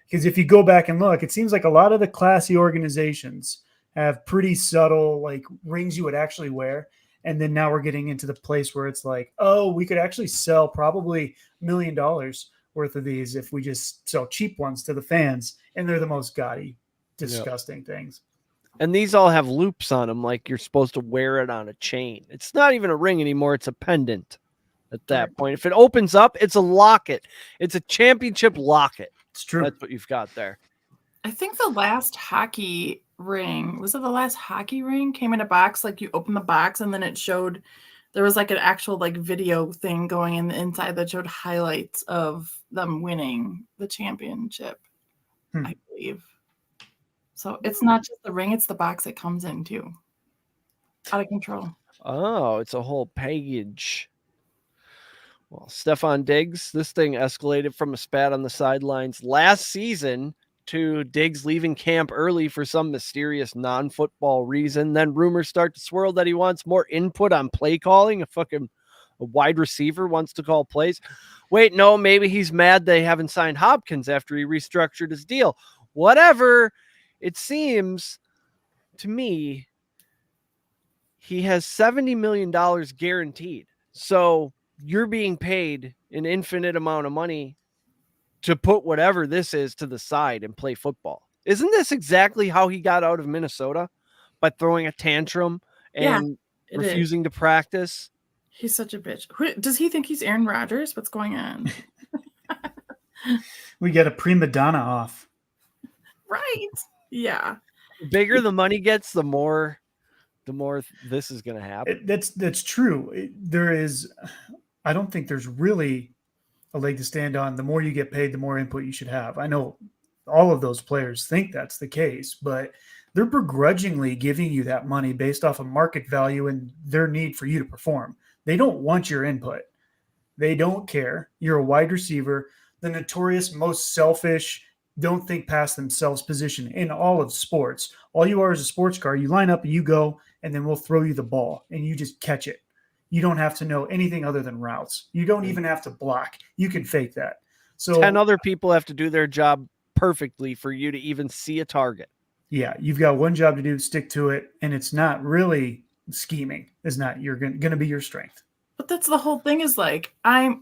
Because if you go back and look, it seems like a lot of the classy organizations have pretty subtle like rings you would actually wear. And then now we're getting into the place where it's like, oh, we could actually sell probably $1 million worth of these if we just sell cheap ones to the fans, and they're the most gaudy, disgusting things. And these all have loops on them, like you're supposed to wear it on a chain. It's not even a ring anymore. It's a pendant at that point. If it opens up, it's a locket. It's a championship locket. It's true. That's what you've got there. I think the last hockey ring, was it the last hockey ring came in a box? Like you open the box and then it showed, there was like an actual like video thing going in the inside that showed highlights of them winning the championship, I believe. So it's not just the ring, it's the box it comes in too. Out of control. Oh, it's a whole package. Well, Stefan Diggs, this thing escalated from a spat on the sidelines last season to Diggs leaving camp early for some mysterious non-football reason. Then rumors start to swirl that he wants more input on play calling. A wide receiver wants to call plays. Wait, no, maybe he's mad they haven't signed Hopkins after he restructured his deal. Whatever. It seems to me he has $70 million guaranteed. So you're being paid an infinite amount of money to put whatever this is to the side and play football. Isn't this exactly how he got out of Minnesota? By throwing a tantrum and refusing to practice? He's such a bitch. Does he think he's Aaron Rodgers? What's going on? We get a prima donna off. Right. Yeah. The bigger the money gets, the more this is going to happen. That's true. I don't think there's really a leg to stand on. The more you get paid, the more input you should have. I know all of those players think that's the case, but they're begrudgingly giving you that money based off of market value and their need for you to perform. They don't want your input. They don't care. You're a wide receiver, the notorious most selfish, don't think past themselves position in all of sports. All you are is a sports car. You line up and you go, and then we'll throw you the ball and you just catch it. You don't have to know anything other than routes. You don't even have to block. You can fake that. So 10 other people have to do their job perfectly for you to even see a target. Yeah, you've got one job to do, stick to it, and it's not really scheming. It's not you're going to be your strength. But that's the whole thing is like,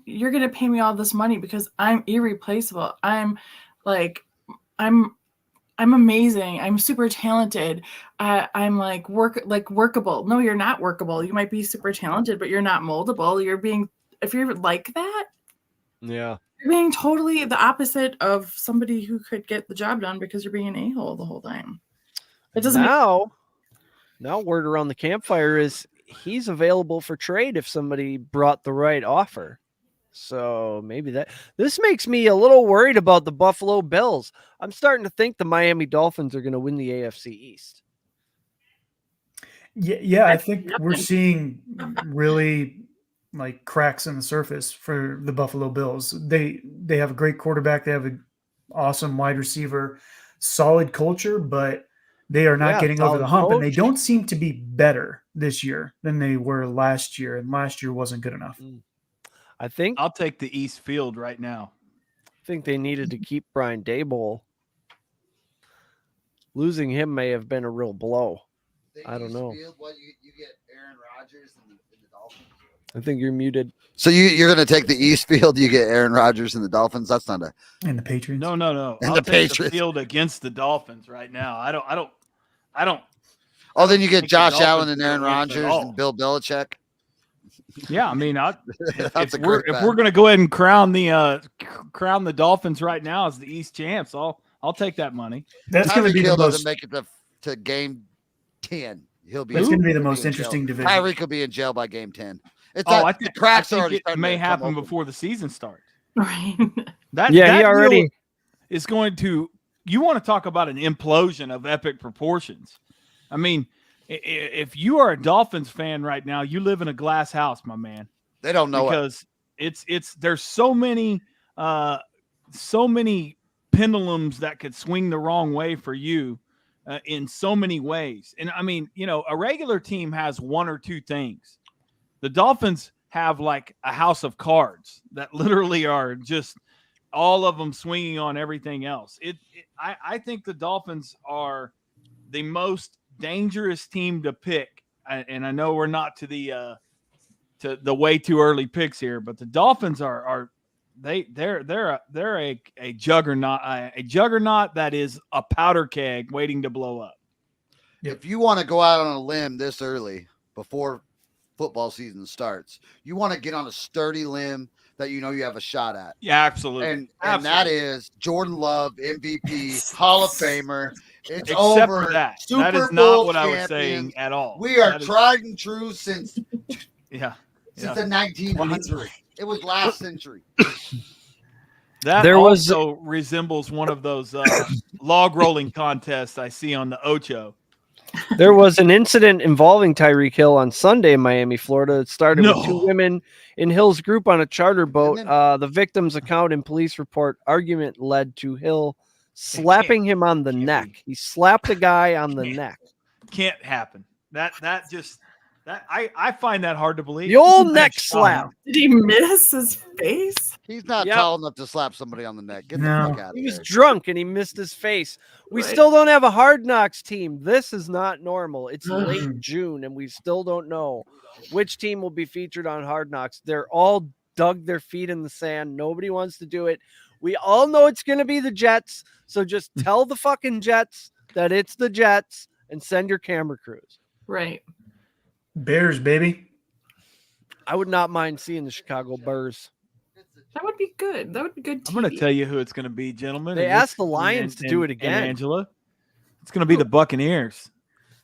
you're going to pay me all this money because I'm irreplaceable. I'm amazing. I'm super talented. I'm workable. No, you're not workable. You might be super talented, but you're not moldable. If you're like that, yeah, you're being totally the opposite of somebody who could get the job done because you're being an a-hole the whole time. It doesn't. Now word around the campfire is he's available for trade if somebody brought the right offer. So maybe this makes me a little worried about the Buffalo Bills. I'm starting to think the Miami Dolphins are going to win the AFC East. Yeah, I think we're seeing really like cracks in the surface for the Buffalo Bills. They have a great quarterback. They have an awesome wide receiver, solid culture, but they are not getting over the hump, and they don't seem to be better this year than they were last year. And last year wasn't good enough. I think I'll take the East Field right now. I think they needed to keep Brian Daboll. Losing him may have been a real blow. I don't know. What, you get Aaron Rodgers and the Dolphins? I think you're muted. So you're going to take the East Field. You get Aaron Rodgers and the Dolphins. That's not a and the Patriots. No. And I'll the take Patriots. the field against the Dolphins right now. I don't. Oh, then you get think Josh the Allen Dolphins and Aaron will win at Rodgers all. and Bill Belichick. Yeah, I mean, if great bet. we're going to go ahead and crown the Dolphins right now as the East champs, I'll take that money. That's going to be the most. Doesn't make it to game 10. He'll be. That's going to be the most interesting division. Tyreek will be in jail by game 10. I think the cracks I think already it may happen before the season starts. Right. That he already is going to. You want to talk about an implosion of epic proportions? I mean, if you are a Dolphins fan right now, you live in a glass house, my man. They don't know because it's there's so many pendulums that could swing the wrong way for you in so many ways. And I mean, a regular team has one or two things. The Dolphins have like a house of cards that literally are just all of them swinging on everything else. I think the Dolphins are the most dangerous team to pick. And I know we're not to the way too early picks here, but the Dolphins they're a juggernaut that is a powder keg waiting to blow up. If you want to go out on a limb this early before football season starts, you want to get on a sturdy limb that you have a shot at. Yeah, absolutely. And that is Jordan Love, MVP, Hall of Famer. It's Except over. for that. Super That is Bowl not what I was champions. saying at all. We are That is- tried and true since the 1900s. It was last century. That There was- also resembles one of those log rolling contests I see on the Ocho. There was an incident involving Tyreek Hill on Sunday in Miami, Florida. It started with two women in Hill's group on a charter boat. The victim's account and police report argument led to Hill slapping him on the neck. He slapped a guy on the neck. Can't happen. I find that hard to believe. The old neck slap. Did he miss his face? He's not tall enough to slap somebody on the neck. Get the fuck out of He here. was drunk and he missed his face. We still don't have a Hard Knocks team. This is not normal. It's late June and we still don't know which team will be featured on Hard Knocks. They're all dug their feet in the sand. Nobody wants to do it. We all know it's going to be the Jets. So just tell the fucking Jets that it's the Jets and send your camera crews. Right. Bears, baby. I would not mind seeing the Chicago Bears. That would be good. That would be good. I'm going to tell you who it's going to be, gentlemen. They And asked this- the Lions to do it again. and Angela. It's going to be the Buccaneers.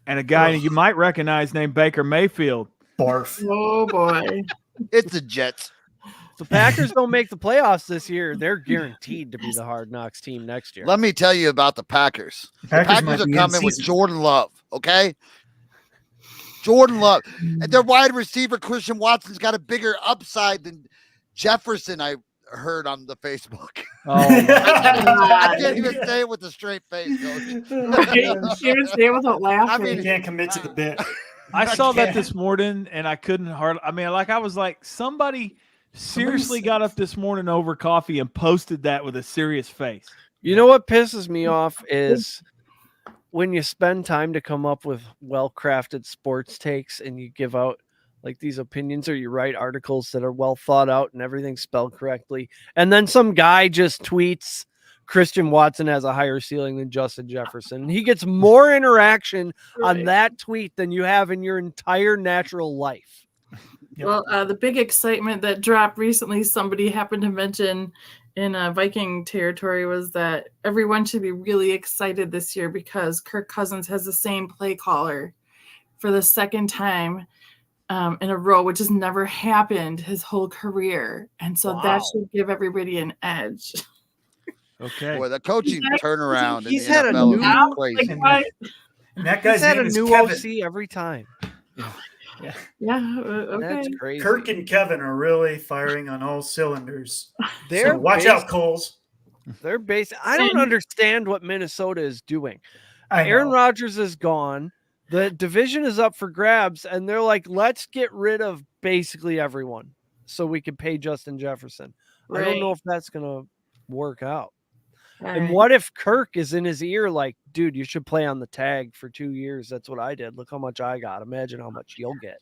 And a guy you might recognize named Baker Mayfield. Barf. Oh, boy. It's the Jets. If the Packers don't make the playoffs this year, they're guaranteed to be the Hard Knocks team next year. Let me tell you about the Packers. The Packers might Packers are be in coming with season. Jordan Love, okay? Jordan Love. And their wide receiver, Christian Watson's got a bigger upside than Jefferson, I heard on the Facebook. Oh, I can't even say it with a straight face, Coach. Can't even say it without laughing. You can't commit to the bit. I saw that this morning and I couldn't hardly. I mean, I was like, somebody seriously got up this morning over coffee and posted that with a serious face. You know what pisses me off is when you spend time to come up with well-crafted sports takes and you give out like these opinions or you write articles that are well thought out and everything's spelled correctly. And then some guy just tweets Christian Watson has a higher ceiling than Justin Jefferson. He gets more interaction on that tweet than you have in your entire natural life. Well, the big excitement that dropped recently, somebody happened to mention in Viking territory, was that everyone should be really excited this year because Kirk Cousins has the same play caller for the second time in a row, which has never happened his whole career. And so that should give everybody an edge. Okay. Boy, the coaching turnaround in he's the had a NFL new- is crazy. And that guy's He's had name a is new Kevin. OC every time. Okay. That's crazy. Kirk and Kevin are really firing on all cylinders. They're So watch out, Coles. They're based. I don't understand what Minnesota is doing. I Aaron know. Rodgers is gone. The division is up for grabs, and they're like, let's get rid of basically everyone so we can pay Justin Jefferson. I don't know if that's going to work out. And what if Kirk is in his ear like, dude, you should play on the tag for 2 years. That's what I did. Look how much I got. Imagine how much you'll get.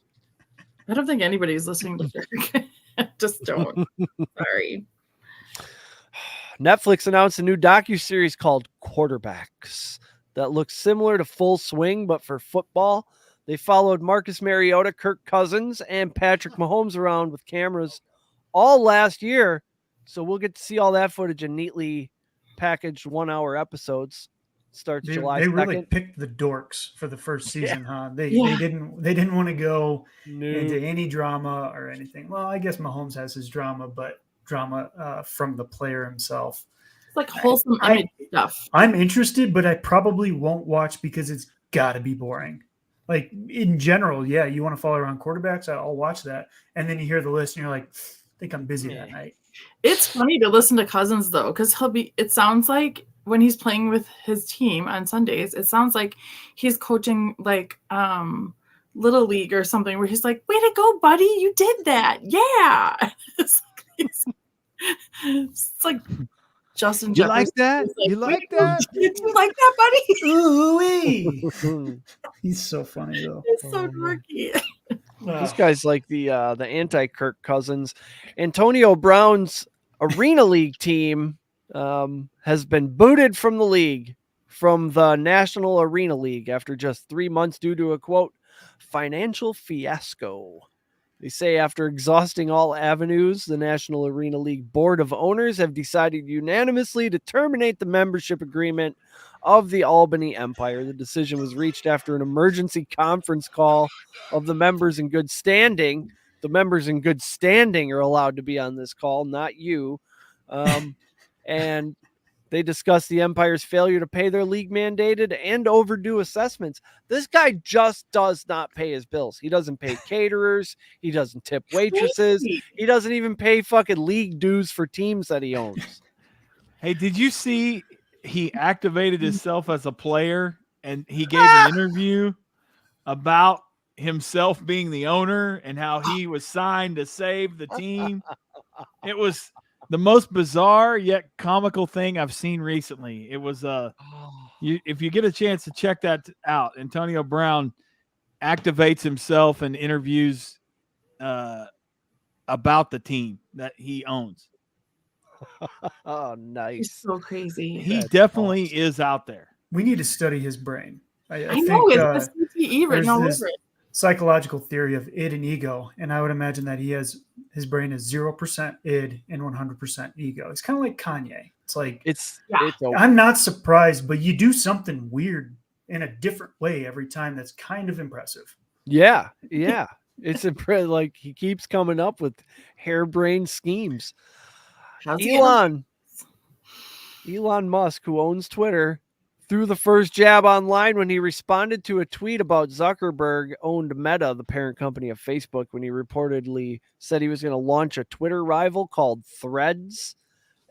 I don't think anybody's listening to Kirk. Just don't. Sorry. Netflix announced a new docuseries called Quarterbacks that looks similar to Full Swing, but for football. They followed Marcus Mariota, Kirk Cousins, and Patrick Mahomes around with cameras all last year. So we'll get to see all that footage in neatly packaged 1 hour episodes. Starts July 2nd. They really picked the dorks for the first season, huh? They didn't want to go into any drama or anything. Well, I guess Mahomes has his drama, but drama from the player himself. It's like wholesome image stuff. I'm interested, but I probably won't watch because it's got to be boring. Like in general, yeah, you want to follow around quarterbacks, I'll watch that. And then you hear the list and you're like, I think I'm busy that night. It's funny to listen to Cousins though, because it sounds like when he's playing with his team on Sundays, it sounds like he's coaching like Little League or something where he's like, way to go, buddy, you did that. Yeah. It's like Justin You like Jefferson. that? You like that? Did you like that, buddy? Ooh-wee. He's so funny though. It's so dorky. This guy's like the anti-Kirk Cousins. Antonio Brown's Arena League team has been booted from the league, from the National Arena League, after just 3 months due to a, quote, financial fiasco. They say after exhausting all avenues, the National Arena League Board of Owners have decided unanimously to terminate the membership agreement of the Albany Empire. The decision was reached after an emergency conference call of the members in good standing. The members in good standing are allowed to be on this call, not you. And they discussed the Empire's failure to pay their league mandated and overdue assessments. This guy just does not pay his bills. He doesn't pay caterers. He doesn't tip waitresses. He doesn't even pay fucking league dues for teams that he owns. Hey, did you see he activated himself as a player and he gave an interview about himself being the owner and how he was signed to save the team? It was the most bizarre yet comical thing I've seen recently. It was if you get a chance to check that out, Antonio Brown activates himself and interviews about the team that he owns. Oh, nice. It's so crazy. He definitely is out there. We need to study his brain. I know think, it's CTE written all over it. Psychological theory of id and ego, and I would imagine that his brain is 0% id and 100% ego. It's kind of like Kanye. It's like I'm not surprised, but you do something weird in a different way every time. That's kind of impressive. Yeah. It's impressive. Like he keeps coming up with harebrained schemes. Elon Musk, who owns Twitter, threw the first jab online when he responded to a tweet about Zuckerberg-owned Meta, the parent company of Facebook, when he reportedly said he was going to launch a Twitter rival called Threads.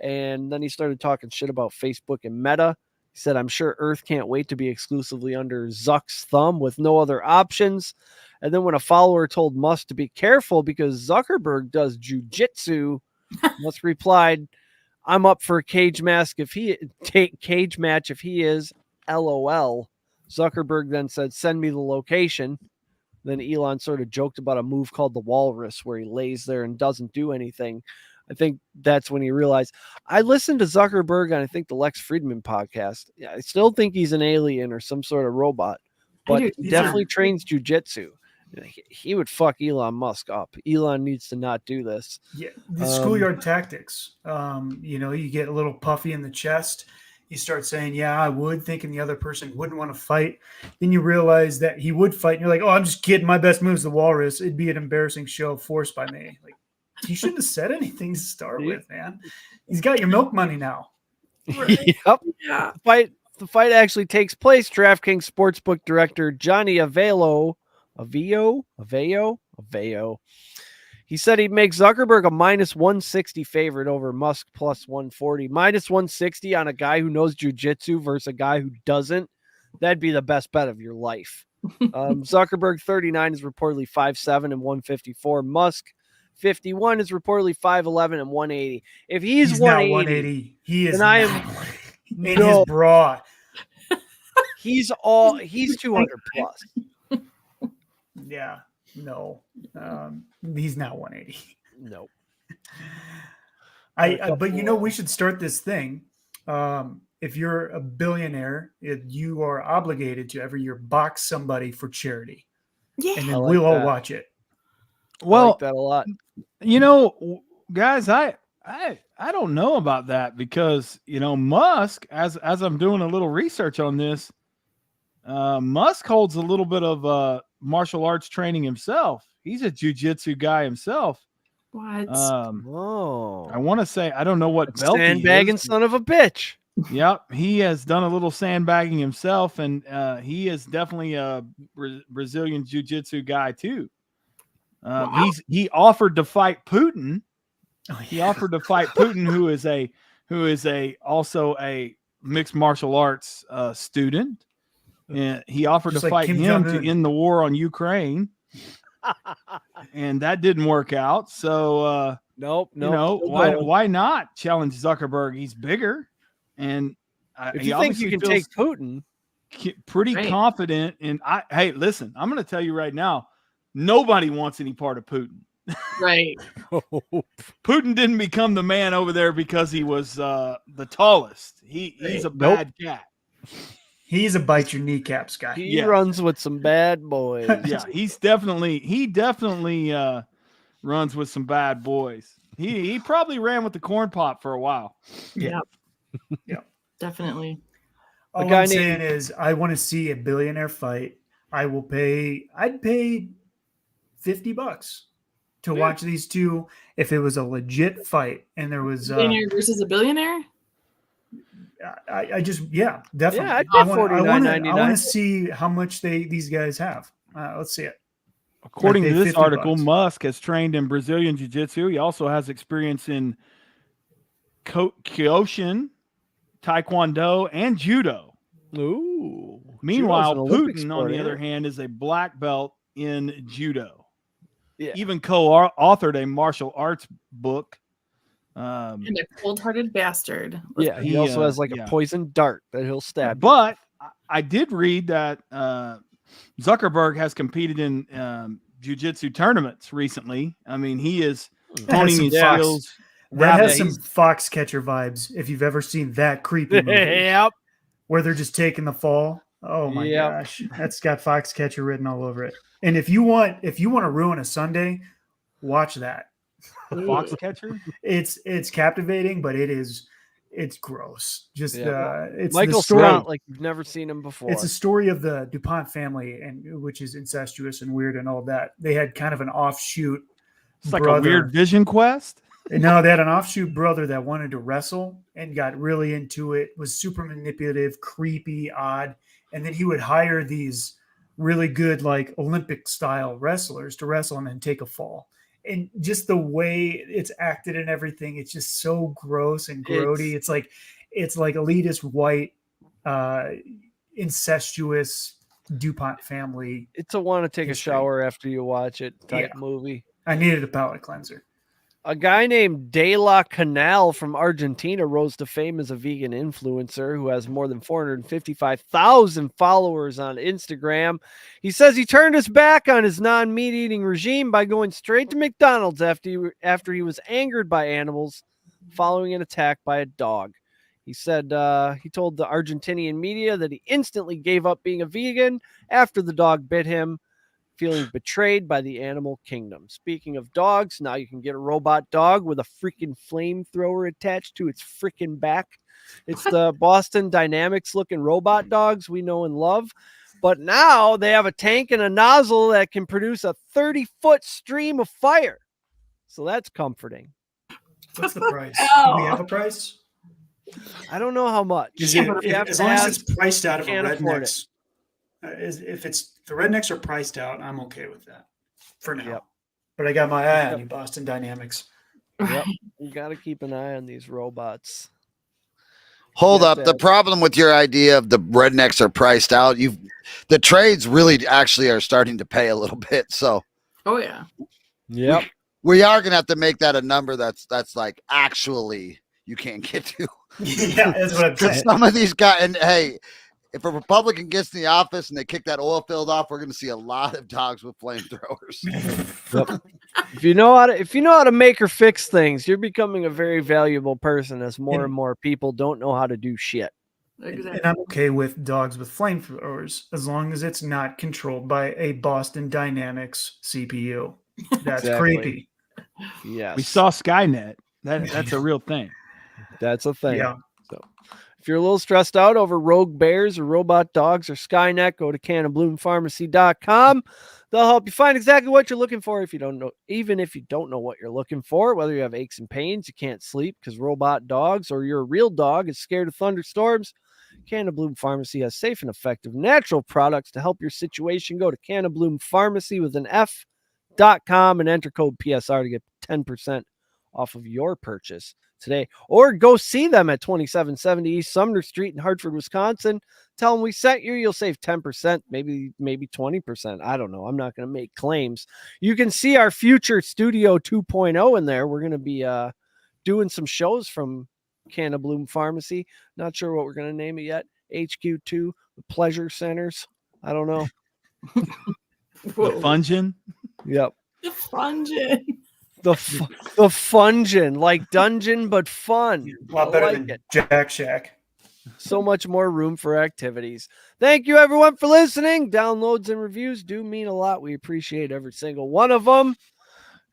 And then he started talking shit about Facebook and Meta. He said, I'm sure Earth can't wait to be exclusively under Zuck's thumb with no other options. And then when a follower told Musk to be careful because Zuckerberg does jujitsu, Musk replied, I'm up for a cage match if he is. LOL. Zuckerberg then said, send me the location. Then Elon sort of joked about a move called the walrus where he lays there and doesn't do anything. I think that's when he realized. I listened to Zuckerberg on, I think, the Lex Friedman podcast. I still think he's an alien or some sort of robot, but he definitely trains jujitsu. He would fuck Elon Musk up. Elon needs to not do this. Yeah, the schoolyard tactics. You get a little puffy in the chest, you start saying, yeah, I would, thinking the other person wouldn't want to fight. Then you realize that he would fight. And you're like, oh, I'm just kidding. My best move's the walrus. It'd be an embarrassing show forced by me. Like, he shouldn't have said anything to start with, man. He's got your milk money now. Yep. Yeah. The fight actually takes place. DraftKings Sportsbook Director Johnny Aveo. He said he'd make Zuckerberg a minus 160 favorite over Musk plus 140. Minus 160 on a guy who knows jiu-jitsu versus a guy who doesn't. That'd be the best bet of your life. Zuckerberg 39 is reportedly 5'7" and 154. Musk 51 is reportedly 5'11" and 180. If he's 180, he is. And I am in his bra. He's 200 plus. Yeah. No, he's not 180. Nope. But we should start this thing. If you're a billionaire, you are obligated to every year box somebody for charity. Yeah, and then we'll all watch it. Well, I like that a lot. Guys, I don't know about that because Musk, as I'm doing a little research on this, Musk holds a little bit of martial arts training himself. He's a jiu-jitsu guy himself. What? Whoa. I want to say, I don't know what belt sandbagging son of a bitch. Yep. He has done a little sandbagging himself, and he is definitely a Brazilian jiu-jitsu guy too. Wow. He offered to fight Putin. Oh, yeah. He offered to fight Putin, who is also a mixed martial arts student. And he offered Just to like fight Kim him Jong-un. to end the war on Ukraine. And that didn't work out. So Nope. why not challenge Zuckerberg? He's bigger, and if you think you can take Putin, pretty confident. And hey, listen, I'm going to tell you right now, nobody wants any part of Putin. Right. Putin didn't become the man over there because he was the tallest. He's a bad cat. He's a bite your kneecaps guy. He runs with some bad boys. Yeah, he definitely runs with some bad boys. He probably ran with the corn pop for a while. Yeah. Yeah. Definitely. All I'm saying is I want to see a billionaire fight. I'd pay $50 to watch these two if it was a legit fight and there was billionaire versus a billionaire. I just definitely. Yeah, I'd pay $49.99. I want to see how much these guys have. Let's see it. According to this article, $50. Musk has trained in Brazilian Jiu-Jitsu. He also has experience in Kyokushin, Taekwondo, and Judo. Ooh. Meanwhile, Putin, on the other hand, is a black belt in Judo. Yeah. Even co-authored a martial arts book. And a cold-hearted bastard. Yeah, he also has like a poison dart that he'll stab. But I did read that Zuckerberg has competed in jiu-jitsu tournaments recently. I mean, he is honing his skills. That has some Foxcatcher vibes. If you've ever seen that creepy movie, Yep. where they're just taking the fall. Oh my gosh, that's got Foxcatcher written all over it. And if you want to ruin a Sunday, watch that. Foxcatcher. It's captivating, but it's gross. Just it's Michael the story, Scott, like you've never seen him before. It's a story of the DuPont family, and which is incestuous and weird and all that. They had kind of an offshoot. It's like a weird Vision Quest. No, they had an offshoot brother that wanted to wrestle and got really into it, was super manipulative, creepy, odd. And then he would hire these really good, like Olympic style wrestlers to wrestle him and take a fall. And just the way it's acted and everything, it's just so gross and grody. It's like elitist white, incestuous DuPont family. It's a want to take a shower after you watch it type movie. I needed a palate cleanser. A guy named De La Canal from Argentina rose to fame as a vegan influencer who has more than 455,000 followers on Instagram. He says he turned his back on his non-meat eating regime by going straight to McDonald's after he was angered by animals following an attack by a dog. He said he told the Argentinian media that he instantly gave up being a vegan after the dog bit him. feeling betrayed by the animal kingdom. Speaking of dogs, now you can get a robot dog with a freaking flamethrower attached to its freaking back. It's the Boston Dynamics looking robot dogs we know and love. But now they have a tank and a nozzle that can produce a 30-foot stream of fire. So that's comforting. What's the price? Do we have a price? I don't know how much. As long as it's priced out of a Rednecks. If the Rednecks are priced out, I'm okay with that for now. Yep. But I got my eye on you, Boston Dynamics. Yep. You got to keep an eye on these robots. Hold up. The problem with your idea of the Rednecks are priced out, the trades really actually are starting to pay a little bit. So, oh yeah, yep. We are gonna have to make that a number that's like actually you can't get to. Yeah, that's what I'm saying. Some of these guys, and hey, if a Republican gets in the office and they kick that oil field off, we're gonna see a lot of dogs with flamethrowers. Yep. If you know how to make or fix things, you're becoming a very valuable person as more and more people don't know how to do shit. Exactly. And I'm okay with dogs with flamethrowers as long as it's not controlled by a Boston Dynamics CPU. That's creepy. Yes. We saw Skynet. That's a real thing. That's a thing. Yeah. So if you're a little stressed out over rogue bears or robot dogs or Skynet, go to cannonbloompharmacy.com. They'll help you find exactly what you're looking for. Even if you don't know what you're looking for, whether you have aches and pains, you can't sleep because robot dogs, or you're a real dog is scared of thunderstorms, Cannon Bloom Pharmacy has safe and effective natural products to help your situation. Go to Cannon Bloom Pharmacy with an F.com and enter code PSR to get 10% off of your purchase today, or go see them at 2770 East Sumner Street in Hartford, Wisconsin. Tell them we sent you. You'll save 10%, maybe 20%. I don't know. I'm not going to make claims. You can see our future Studio 2.0 in there. We're going to be doing some shows from Canna Bloom Pharmacy. Not sure what we're going to name it yet. HQ2, the Pleasure Centers. I don't know. The Fungin. Yep. The Fungin. The Fungin, like dungeon, but fun. A lot better than Jack Shack. So much more room for activities. Thank you, everyone, for listening. Downloads and reviews do mean a lot. We appreciate every single one of them.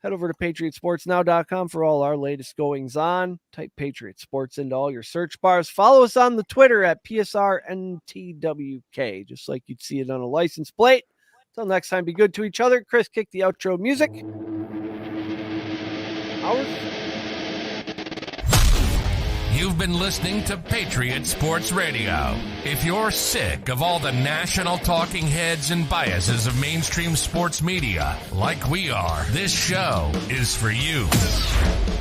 Head over to PatriotSportsNow.com for all our latest goings on. Type Patriot Sports into all your search bars. Follow us on the Twitter at PSRNTWK, just like you'd see it on a license plate. Until next time, be good to each other. Chris, kick the outro music. You've been listening to Patriot Sports Radio. If you're sick of all the national talking heads and biases of mainstream sports media, like we are, this show is for you.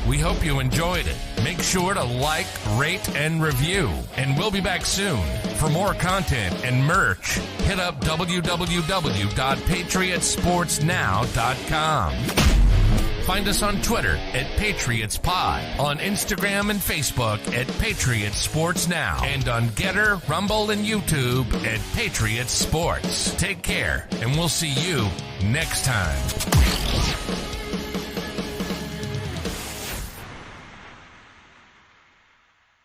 We hope you enjoyed it. Make sure to like, rate, and review. And we'll be back soon. For more content and merch, hit up www.patriotsportsnow.com. Find us on Twitter at PatriotsPod, on Instagram and Facebook at Patriot Sports Now, and on Getter, Rumble, and YouTube at Patriot Sports. Take care, and we'll see you next time.